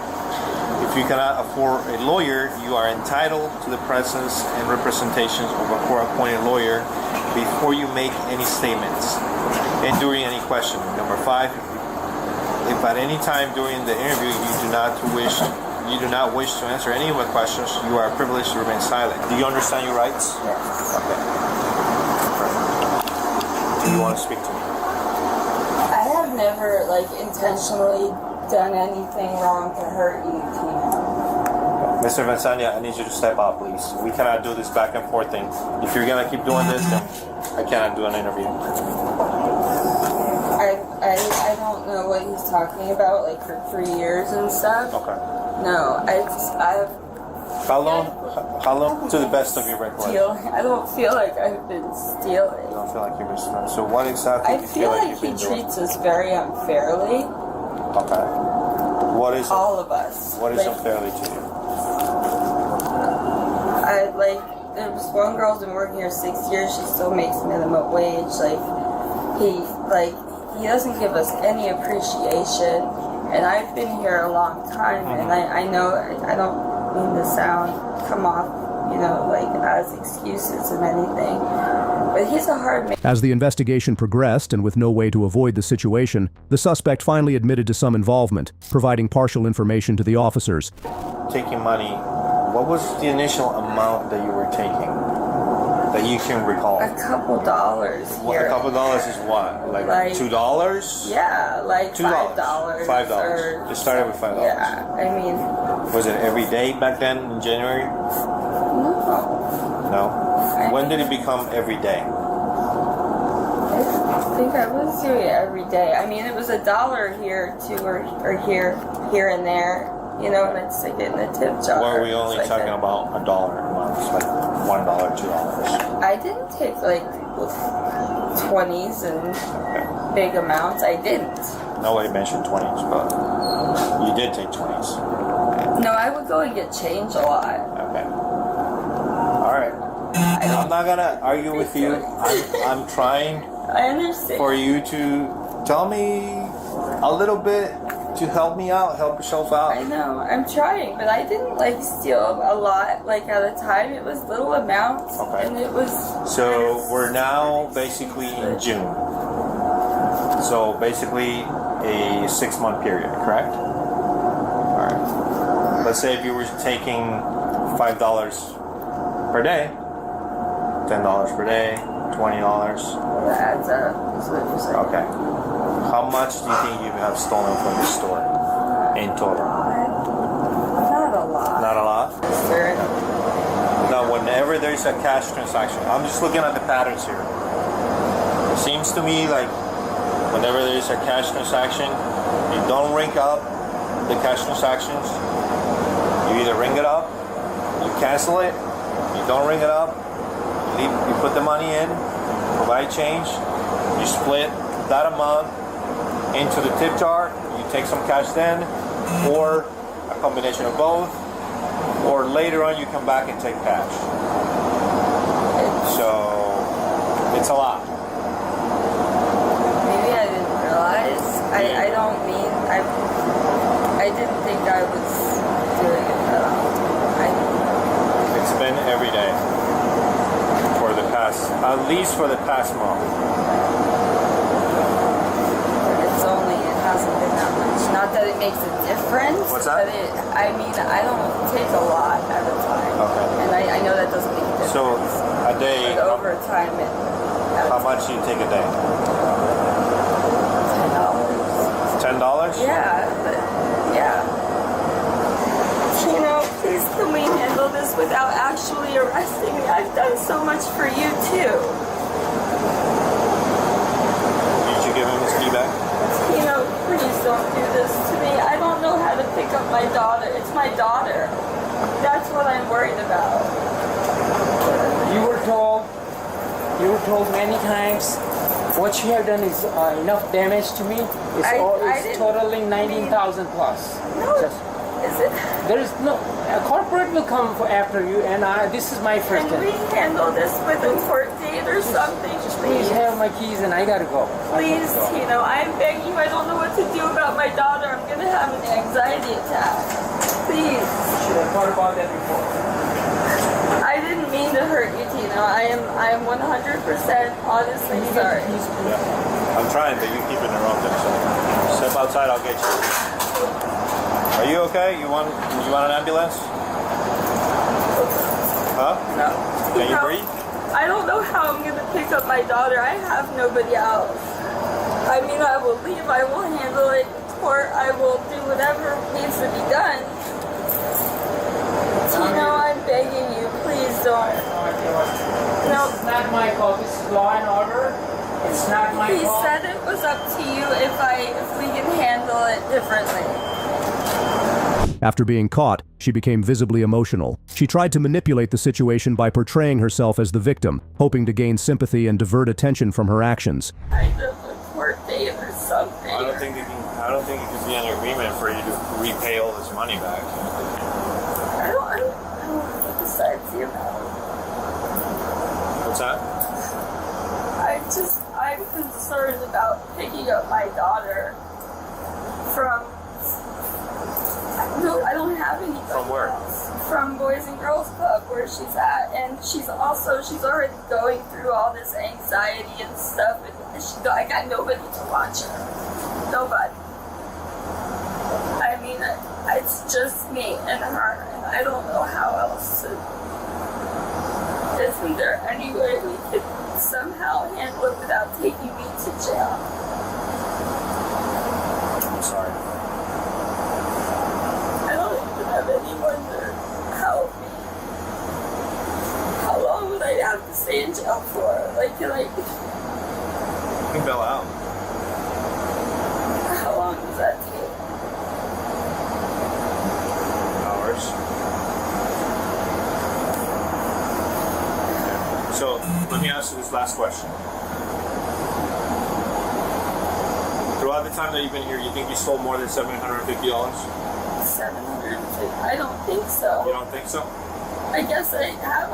P: if you cannot afford a lawyer, you are entitled to the presence and representation of a court-appointed lawyer before you make any statements and during any questioning. Number five, if at any time during the interview you do not wish to answer any of the questions, you are privileged to remain silent. Do you understand your rights?
H: Yes.
P: Okay. Do you want to speak to me?
H: I have never, intentionally done anything wrong to hurt you, Tina.
P: Mr. Vincentia, I need you to step out, please. We cannot do this back and forth thing. If you're going to keep doing this, then I cannot do an interview.
H: I don't know what he's talking about, for 3 years and stuff.
P: Okay.
H: No,
P: How long? To the best of your recollection.
H: I don't feel like I've been stealing.
P: You don't feel like you've been stealing. So what exactly
H: I feel like he treats us very unfairly.
P: Okay. What is
H: all of us?
P: What is unfairly to you?
H: There's one girl's been working here 6 years. She still makes minimum wage. He doesn't give us any appreciation. And I've been here a long time, and I know I don't mean to come off, as excuses and anything. But he's a hard man.
B: As the investigation progressed and with no way to avoid the situation, the suspect finally admitted to some involvement, providing partial information to the officers.
P: Taking money, what was the initial amount that you were taking that you can recall?
H: A couple dollars here.
P: A couple dollars is what? Like $2?
H: Yeah, $5.
P: $5. It started with $5.
H: Yeah, I mean.
P: Was it every day back then in January? No. When did it become every day?
H: I think I was doing it every day. I mean, it was $1 here, too, or here and there. And I'd stick it in the tip jar.
P: Or were we only talking about $1 a month, like $1, $2?
H: I didn't take 20s and big amounts. I didn't.
P: Nobody mentioned 20s, but you did take 20s.
H: No, I would go and get change a lot.
P: Okay. All right. I'm not gonna argue with you. I'm trying.
H: I understand.
P: For you to tell me a little bit to help me out, help yourself out.
H: I know, I'm trying, but I didn't steal a lot at a time. It was little amounts, and it was.
P: So we're now basically in June. So basically a 6-month period, correct? All right. Let's say if you were taking $5 per day, $10 per day, $20.
H: That adds up. Is what you're saying.
P: Okay. How much do you think you have stolen from the store in total?
H: Not a lot.
P: Not a lot?
H: Sure.
P: Now, whenever there's a cash transaction, I'm just looking at the patterns here. It seems to me like Whenever there is a cash transaction, you don't ring up the cash transactions. You either ring it up, you cancel it, you don't ring it up, you put the money in, provide change, you split that amount into the tip jar, you take some cash then, or a combination of both, or later on you come back and take cash. So it's a lot.
H: Maybe I didn't realize. I don't mean I didn't think I was doing it at all.
P: It's been every day for the past, at least for the past month.
H: It hasn't been that much. Not that it makes a difference.
P: What's that?
H: But I mean, I don't take a lot at a time. Okay. And I know that doesn't make a difference.
P: So a day.
H: But over time,
P: how much do you take a day? $10. $10?
H: Yeah, but yeah. Please can we handle this without actually arresting me? I've done so much for you too.
P: Did you give him his key back?
H: Please don't do this to me. I don't know how to pick up my daughter. It's my daughter. That's what I'm worried about.
I: You were told many times what you have done is enough damage to me. It's totaling 19,000 plus.
H: No. Is it?
I: There is no. A corporate will come after you, and this is my first.
H: Can we handle this with a court date or something?
I: Please have my keys, and I gotta go.
H: Please, I'm begging you. I don't know what to do about my daughter. I'm gonna have an anxiety attack. Please.
I: Should have thought about that before.
H: I didn't mean to hurt you, Tino. I am 100% honestly sorry.
P: Yeah. I'm trying, but you keep interrupting. So step outside. I'll get you. Are you okay? You want an ambulance? Huh?
H: No.
P: Can you breathe?
H: I don't know how I'm gonna pick up my daughter. I have nobody else. I mean, I will leave. I will handle it in court. I will do whatever needs to be done. Tino, I'm begging you. Please don't. No.
I: It's not my call. This is law and order. It's not my
H: call. He said it was up to you if we can handle it differently.
B: After being caught, she became visibly emotional. She tried to manipulate the situation by portraying herself as the victim, hoping to gain sympathy and divert attention from her actions.
H: Kind of a court date or something.
P: I don't think it could be an agreement for you to repay all this money back.
H: I don't know what besides you about.
P: What's that?
H: I'm concerned about picking up my daughter from. No, I don't have any.
P: From where?
H: From Boys and Girls Club, where she's at, and she's already going through all this anxiety and stuff, and I got nobody to watch her. Nobody. I mean, it's just me and her, and I don't know how else to. Isn't there any way we could somehow handle it without taking me to jail?
P: I'm sorry.
H: Have anyone to help me? How long would I have to stay in jail for? Can I?
P: You can bail out.
H: How long does that take?
P: Hours. So let me ask you this last question. Throughout the time that you've been here, you think you stole more than $750?
H: I don't think so.
P: You don't think so?
H: I guess I have.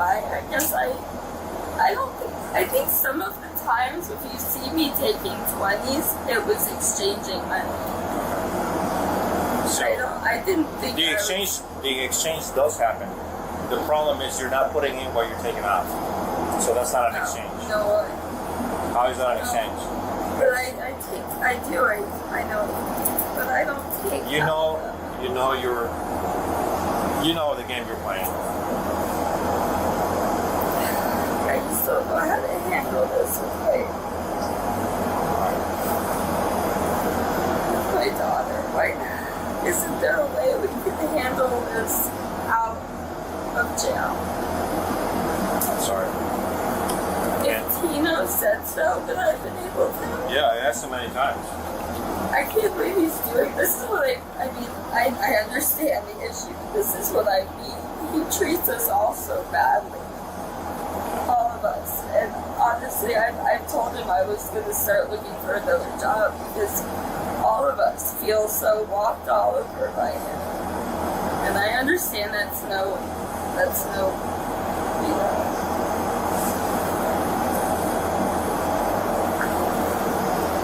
H: I think some of the times if you see me taking 20s, it was exchanging money.
P: So
H: I didn't think
P: the exchange does happen. The problem is you're not putting in what you're taking out. So that's not an exchange.
H: No.
P: How is that an exchange?
H: But I do. I know. But I don't take.
P: You know the game you're playing.
H: I just don't know how to handle this with my daughter. Isn't there a way we can handle this out of jail?
P: I'm sorry.
H: If Tino said now, but I've been able to.
P: Yeah, I asked him many times.
H: I can't believe he's doing this. Is what I mean, I understand the issue. This is what I mean. He treats us all so badly. All of us. And honestly, I've told him I was going to start looking for another job because all of us feel so walked all over by him. And I understand that's no, you know.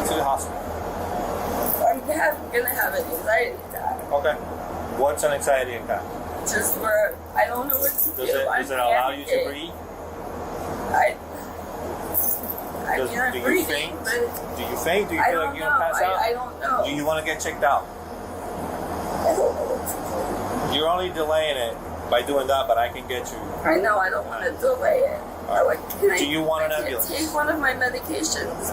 P: To the hospital.
H: I'm gonna have an anxiety attack.
P: Okay. What's an anxiety attack?
H: Just where I don't know what to do.
P: Does it allow you to breathe?
H: I
P: Do
H: can't
P: you
H: breathe.
P: faint? Do you faint? Do you feel like you're gonna pass out?
H: I don't know.
P: Do you want to get checked out?
H: I don't know what to
P: You're only delaying it by doing that, but I can get you.
H: do. I know I don't want to delay it.
P: Do you want an
H: I
P: ambulance?
H: can't take one of my medications.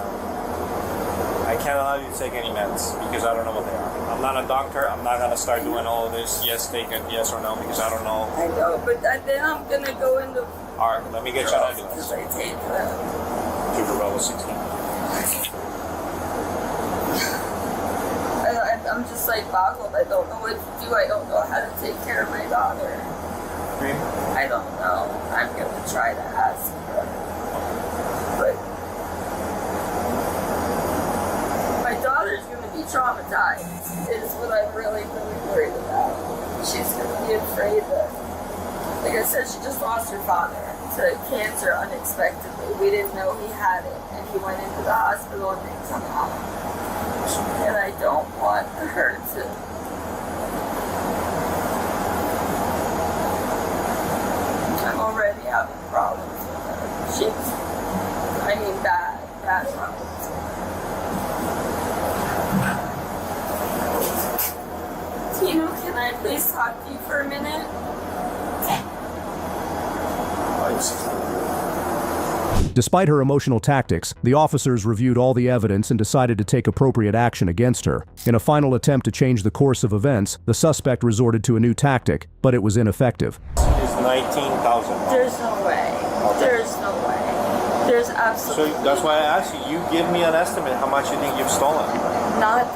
P: I can't allow you to take any meds because I don't know what they are. I'm not a doctor. I'm not gonna start doing all of this. Yes, take it. Yes or no because I don't know.
H: I know, but then I'm gonna go into.
P: All right, let me get you an ambulance.
H: Because I take them.
P: Cuperella 16.
H: I'm just like boggled. I don't know what to do. I don't know how to take care of my daughter. I don't know. I'm gonna try to ask her. But my daughter's gonna be traumatized. Is what I'm really, really worried about. She's gonna be afraid that, like I said, she just lost her father to cancer unexpectedly. We didn't know he had it, and he went into the hospital and didn't come out. And I don't want her to. I'm already having problems with her. Bad problems. Tino, can I please talk to you for a minute?
B: Despite her emotional tactics, the officers reviewed all the evidence and decided to take appropriate action against her. In a final attempt to change the course of events, the suspect resorted to a new tactic, but it was ineffective.
P: It's $19,000.
H: There's no way. There's no way. There's absolutely.
P: So that's why I asked you. You give me an estimate how much you think you've stolen.
H: Not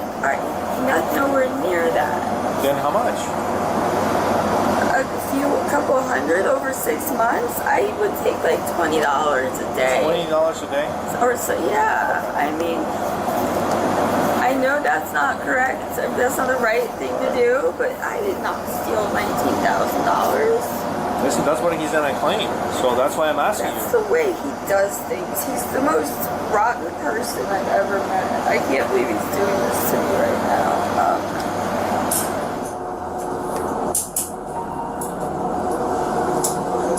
H: nowhere near that.
P: Then how much?
H: A couple hundred over 6 months. I would take like $20 a day.
P: $20 a day?
H: Or so, yeah. I mean, I know that's not correct. That's not the right thing to do, but I did not steal $19,000.
P: Listen, that's what he's gonna claim. So that's why I'm asking
H: That's
P: you.
H: the way he does things. He's the most rotten person I've ever met. I can't believe he's doing this to me right now.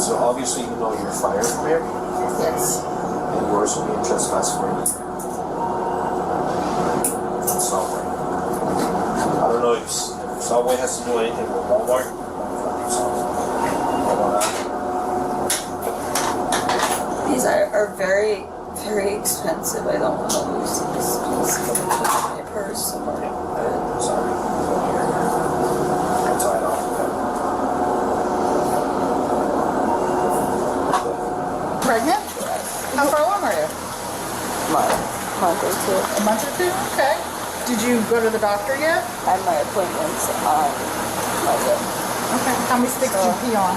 F: So obviously you know you're fired from here?
H: Yes.
F: And yours will be in trespass for a year. Subway. I don't know if Subway has to do anything with Walmart.
H: These are very, very expensive. I don't want to lose these. Please come and put in my purse somewhere.
F: Sorry. That's all I know.
L: Pregnant? How far along are you?
H: Month or two.
L: A month or two? Okay. Did you go to the doctor yet?
H: I had my appointments on Monday.
L: Okay. How many sticks did you pee on?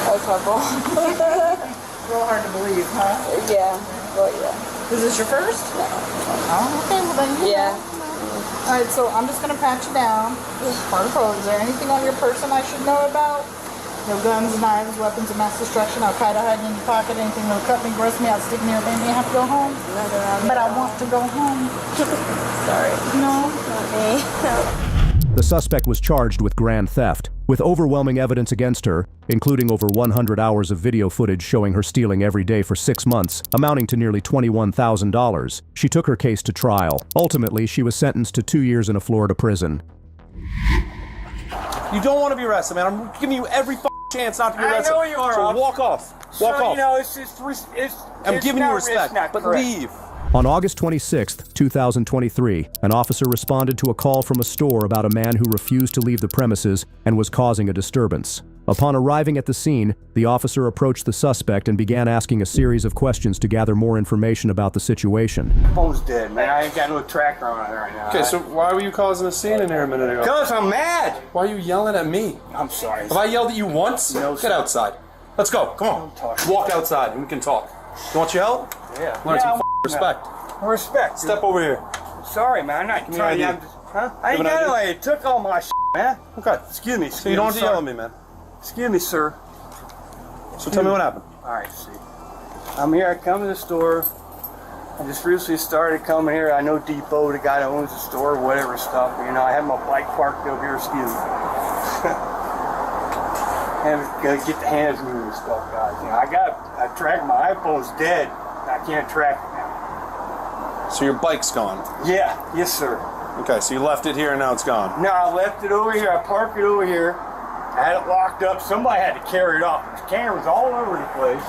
H: A couple.
L: Real hard to believe, huh?
H: Yeah. Well, yeah.
L: Is this your first?
H: No.
L: Oh, okay. Well, then you know. All right. So I'm just gonna pat you down. Part of the code. Is there anything on your person I should know about? No guns, knives, weapons of mass destruction, Al-Qaeda hiding in your pocket, anything that'll cut me, gross me out, stick me, or make me have to go home? But I want to go home.
H: Sorry.
L: No?
H: Not me.
B: The suspect was charged with grand theft. With overwhelming evidence against her, including over 100 hours of video footage showing her stealing every day for 6 months, amounting to nearly $21,000, she took her case to trial. Ultimately, she was sentenced to 2 years in a Florida prison.
E: You don't want to be arrested, man. I'm giving you every chance not to be arrested.
V: I know you are.
E: So walk off. Walk off.
V: You know, it's
E: I'm giving you respect, but leave.
B: On August 26, 2023, an officer responded to a call from a store about a man who refused to leave the premises and was causing a disturbance. Upon arriving at the scene, the officer approached the suspect and began asking a series of questions to gather more information about the situation.
C: Phone's dead, man. I ain't got no tracker on it right now.
E: Okay, so why were you causing a scene in here a minute ago?
C: Because I'm mad.
E: Why are you yelling at me?
C: I'm sorry.
E: Have I yelled at you once?
C: No,
E: Get
C: sir.
E: outside. Let's go. Come on. Walk outside and we can talk. You want your help?
C: Yeah.
E: Learn some respect.
C: Respect.
E: Step over here.
C: Sorry, man. I'm not
E: Give me
C: trying
E: an
C: to.
E: ID.
C: Huh? I ain't
E: Give an
C: got
E: ID.
C: no idea. It took all my man.
E: Okay.
C: Excuse me.
E: So you don't have to yell at me, man.
C: Excuse me, sir.
E: So tell me what happened.
C: All right, see. I'm here. I come to the store. I just recently started coming here. I know Depot, the guy that owns the store, whatever stuff. You know, I have my bike parked over here. Excuse me. And gotta get the hands moving and stuff, guys. You know, I track my iPhone's dead. I can't track it now.
E: So your bike's gone?
C: Yeah. Yes, sir.
E: Okay, so you left it here and now it's gone.
C: No, I left it over here. I parked it over here. I had it locked up. Somebody had to carry it off. There's cameras all over the place.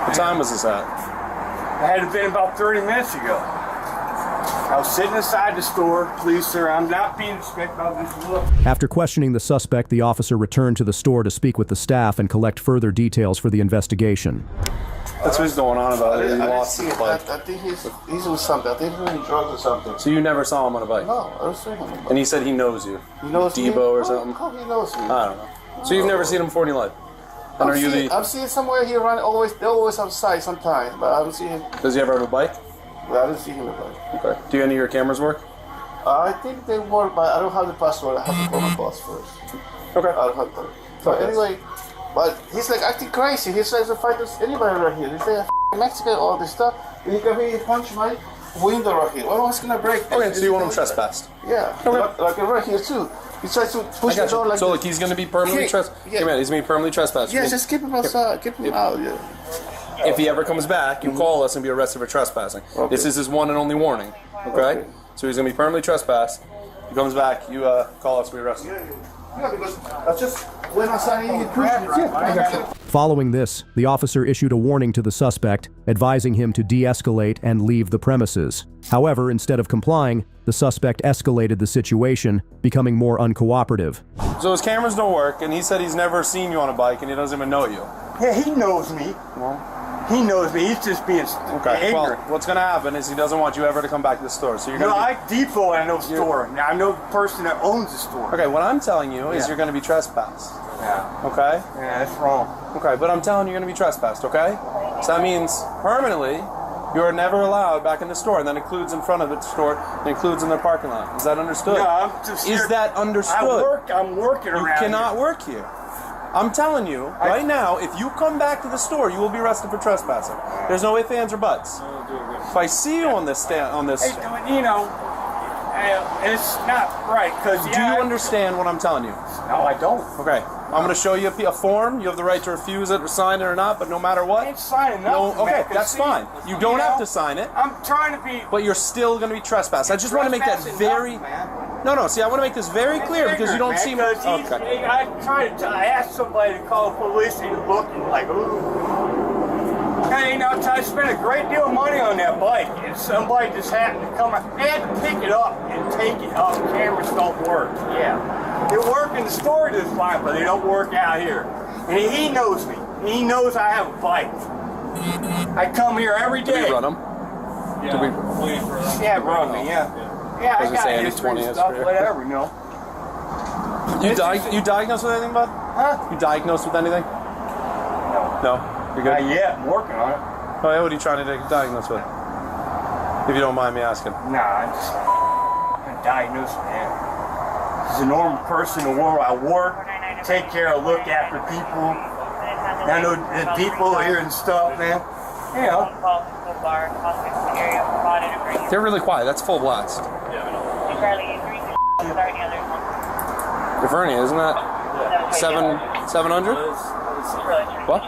E: What time was this at?
C: It had been about 30 minutes ago. I was sitting inside the store. Please, sir, I'm not being disrespectful. I'll just look.
B: After questioning the suspect, the officer returned to the store to speak with the staff and collect further details for the investigation.
E: That's what he's going on about. He lost his bike.
K: I think he's on something. I think he's doing drugs or something.
E: So you never saw him on a bike?
K: No, I don't see him on a bike.
E: And he said he knows you.
K: He knows me?
E: Debo or something?
K: How he knows me?
E: I don't know. So you've never seen him before in your life? And are you the...
K: I've seen somewhere he run always. They're always outside sometimes, but I haven't seen him.
E: Does he ever have a bike?
K: But I didn't see him on a bike.
E: Okay. Do any of your cameras work?
K: I think they work, but I don't have the password. I have to call my boss first.
E: Okay.
K: I don't have that. So anyway, but he's like acting crazy. He says to fight us anybody right here. They say Mexican, all this stuff. And he can really punch my window right here. Well, it's gonna break.
E: Okay, so you want him trespassed?
K: Yeah.
E: Okay.
K: Like right here too. He tries to push the door like
E: so
K: this.
E: like he's gonna be permanently trespassed?
K: Yeah.
E: Come on, he's gonna be permanently trespassed.
K: Yeah, just keep him outside. Keep him out, yeah.
E: If he ever comes back, you call us and be arrested for trespassing.
K: Okay.
E: This is his one and only warning. Okay? So he's gonna be permanently trespassed. He comes back, you call us, we arrest him.
K: Yeah, because I just went outside and he pushed me.
B: Following this, the officer issued a warning to the suspect, advising him to de-escalate and leave the premises. However, instead of complying, the suspect escalated the situation, becoming more uncooperative.
E: So his cameras don't work, and he said he's never seen you on a bike, and he doesn't even know you.
C: Yeah, he knows me. He knows me. He's just being
E: Okay.
C: ignorant.
E: Well, what's gonna happen is he doesn't want you ever to come back to the store. So you're
C: No,
E: gonna.
C: I depot and I know the store. Now I know the person that owns the store.
E: Okay. What I'm telling you is
C: Yeah.
E: you're gonna be trespassed.
C: Yeah.
E: Okay.
C: Yeah, that's wrong.
E: Okay, but I'm telling you, you're gonna be trespassed. Okay. So that means permanently, you are never allowed back in the store, and that includes in front of the store, and includes in the parking lot. Is that understood?
C: No, I'm just
E: Is
C: here-
E: that understood?
C: I'm working
E: You
C: around
E: cannot
C: here.
E: work here. I'm telling you, right now, if you come back to the store, you will be arrested for trespassing. There's no ifs, ands, or buts. If I see you on this
C: Hey, you know, it's not right because.
E: Do you understand what I'm telling you?
C: No, I don't.
E: Okay, I'm going to show you a form. You have the right to refuse it or sign it or not, but no matter what.
C: I ain't signing
E: No,
C: nothing,
E: okay,
C: man, 'cause
E: that's
C: see,
E: fine. You don't have to sign it.
C: I'm trying to be.
E: But you're still going to be trespassed. I just want to make that
C: Trespassing
E: very.
C: nothing, man.
E: No. See, I want to make this very clear because you don't seem.
C: Okay. I asked somebody to call the police and he's looking like, ooh. Hey, you know, I spent a great deal of money on that bike, and somebody just happened to come out. They had to pick it up and take it up. Cameras don't work. Yeah. They work in the store just fine, but they don't work out here. And he knows me. He knows I have a bike. I come here every day.
E: Did we run him?
C: Yeah. Yeah, run me, yeah. Yeah, I got history and stuff, whatever, you know.
E: You diagnosed with anything, bud?
C: Huh?
E: You diagnosed with anything? No. You're good?
C: Not yet. I'm working on it.
E: Oh, yeah, what are you trying to diagnose with? If you don't mind me asking.
C: Nah, I'm diagnosed, man. As a normal person in the world, I work, take care of, look after people. I know the people here and stuff, man. You know.
E: They're really quiet. That's full blast. Your hernia, isn't that 700? What?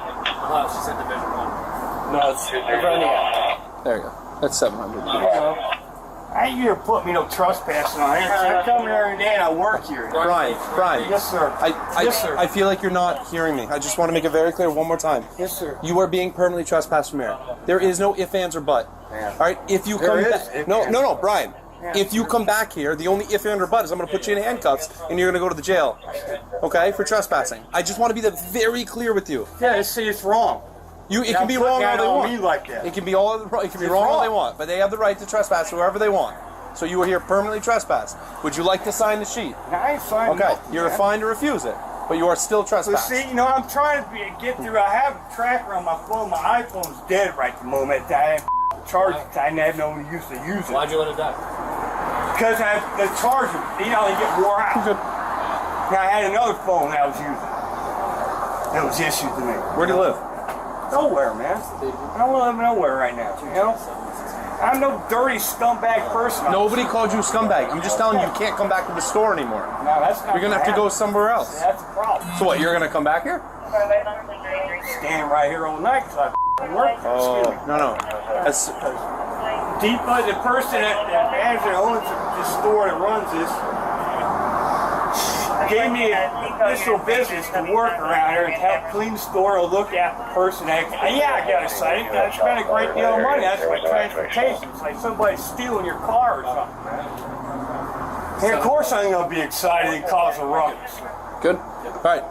J: She said Division 1.
C: No, it's hernia.
E: There you go. That's 700.
C: I ain't here to put me no trespassing on here. I come here every day and I work here.
E: Brian.
C: Yes, sir. Yes, sir.
E: I feel like you're not hearing me. I just want to make it very clear one more time.
C: Yes, sir.
E: You are being permanently trespassed from here. There is no ifs, ands, or but.
C: Yeah.
E: All right? If you
C: There
E: come
C: is
E: back.
C: if
E: No,
C: ands.
E: no, Brian. If you come back here, the only if and or but is I'm going to put you in handcuffs and you're going to go to the jail. Okay, for trespassing. I just want to be very clear with you.
C: Yeah, see, it's wrong.
E: It can be wrong all they want.
C: Me like that.
E: It can be wrong all they want, but they have the right to trespass whoever they want. So you are here permanently trespassed. Would you like to sign the sheet?
C: I ain't signing.
E: Okay,
C: nothing,
E: you're
C: man.
E: fine to refuse it, but you are still trespassed.
C: Well, see, I'm trying to get through. I have a tracker on my phone. My iPhone's dead right at the moment. I ain't charged it. I didn't have no use to use it.
J: Why'd you let it die?
C: Because the charger, they get wore out.
E: Good.
C: Now, I had another phone that I was using. That was issued to me.
E: Where do you live?
C: Nowhere, man. I don't live nowhere right now, I'm no dirty scumbag person.
E: Nobody called you a scumbag. You just telling you can't come back to the store anymore.
C: No, that's not.
E: You're going to have to go somewhere else.
C: That's a problem.
E: So what, you're going to come back here?
C: Standing right here all night because I work.
E: Oh, no. That's...
C: The person that owns the store that runs this gave me this little business to work around here and help clean the store or look at the person. I got excited. I spent a great deal of money. That's my transportation. It's like somebody stealing your car or something, man. And of course I'm going to be excited and cause a ruckus.
E: Good. All right.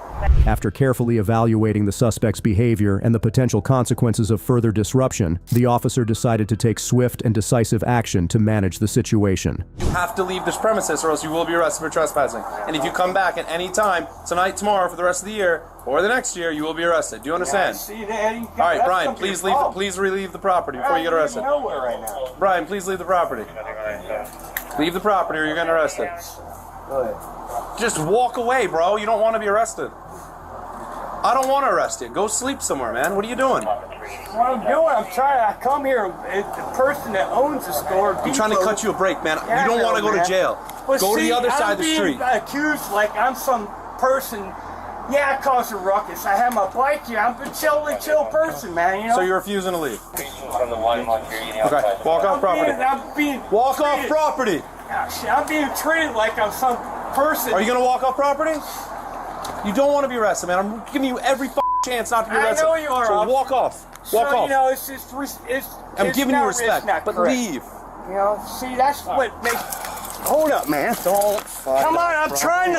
B: After carefully evaluating the suspect's behavior and the potential consequences of further disruption, the officer decided to take swift and decisive action to manage the situation.
E: You have to leave this premises or else you will be arrested for trespassing. And if you come back at any time, tonight, tomorrow, for the rest of the year, or the next year, you will be arrested. Do you understand?
C: All
E: right, Brian, please relieve the property before you get arrested.
C: Nowhere right now.
E: Brian, please leave the property. Leave the property or you're getting arrested.
C: Go ahead.
E: Just walk away, bro. You don't want to be arrested. I don't want to arrest you. Go sleep somewhere, man. What are you doing?
C: What I'm doing, I come here, the person that owns the store.
E: I'm trying to cut you a break, man.
C: Yeah,
E: you don't want to go to jail.
C: But
E: go to the other side of the street.
C: I'm being accused like I'm some person. Yeah, I caused a ruckus. I have my bike here. I'm a chill person, man.
E: So you're refusing to leave? Okay, walk off property. Walk off property.
C: I'm being treated like I'm some person.
E: Are you going to walk off property? You don't want to be arrested, man. I'm giving you every chance not to be arrested.
C: I know you are.
E: So walk off. Walk off.
C: It's just,
E: I'm giving you respect, but leave.
C: See, that's what makes... Hold up, man. Don't come on, I'm trying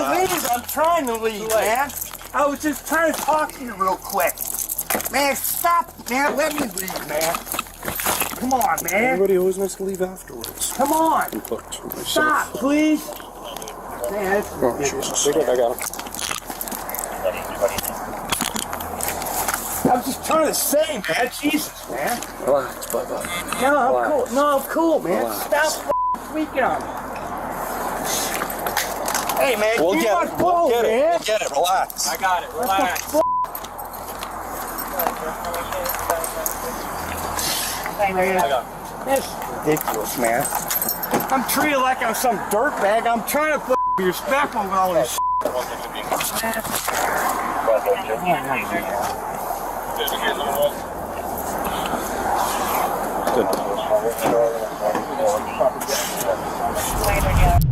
C: to leave, man. I was just trying to talk to you real quick. Man, stop, man. Let me leave, man. Come on, man.
E: Everybody always wants to leave afterwards.
C: Come on. Stop, please. Man, that's
E: Jesus. I got him.
C: I was just trying to say, man. Jesus, man.
E: Relax, bye-bye.
C: No, I'm cool. No, I'm cool, man.
E: Relax.
C: Stop tweaking on me. Hey, man,
E: We'll get it. We'll get it.
C: man.
E: We'll get it. Relax.
J: I got it. Relax.
C: That's ridiculous, man. I'm treated like I'm some dirtbag. I'm trying to be respectful with all this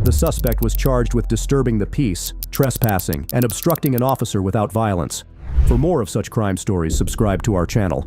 B: The suspect was charged with disturbing the peace, trespassing, and obstructing an officer without violence. For more of such crime stories, subscribe to our channel.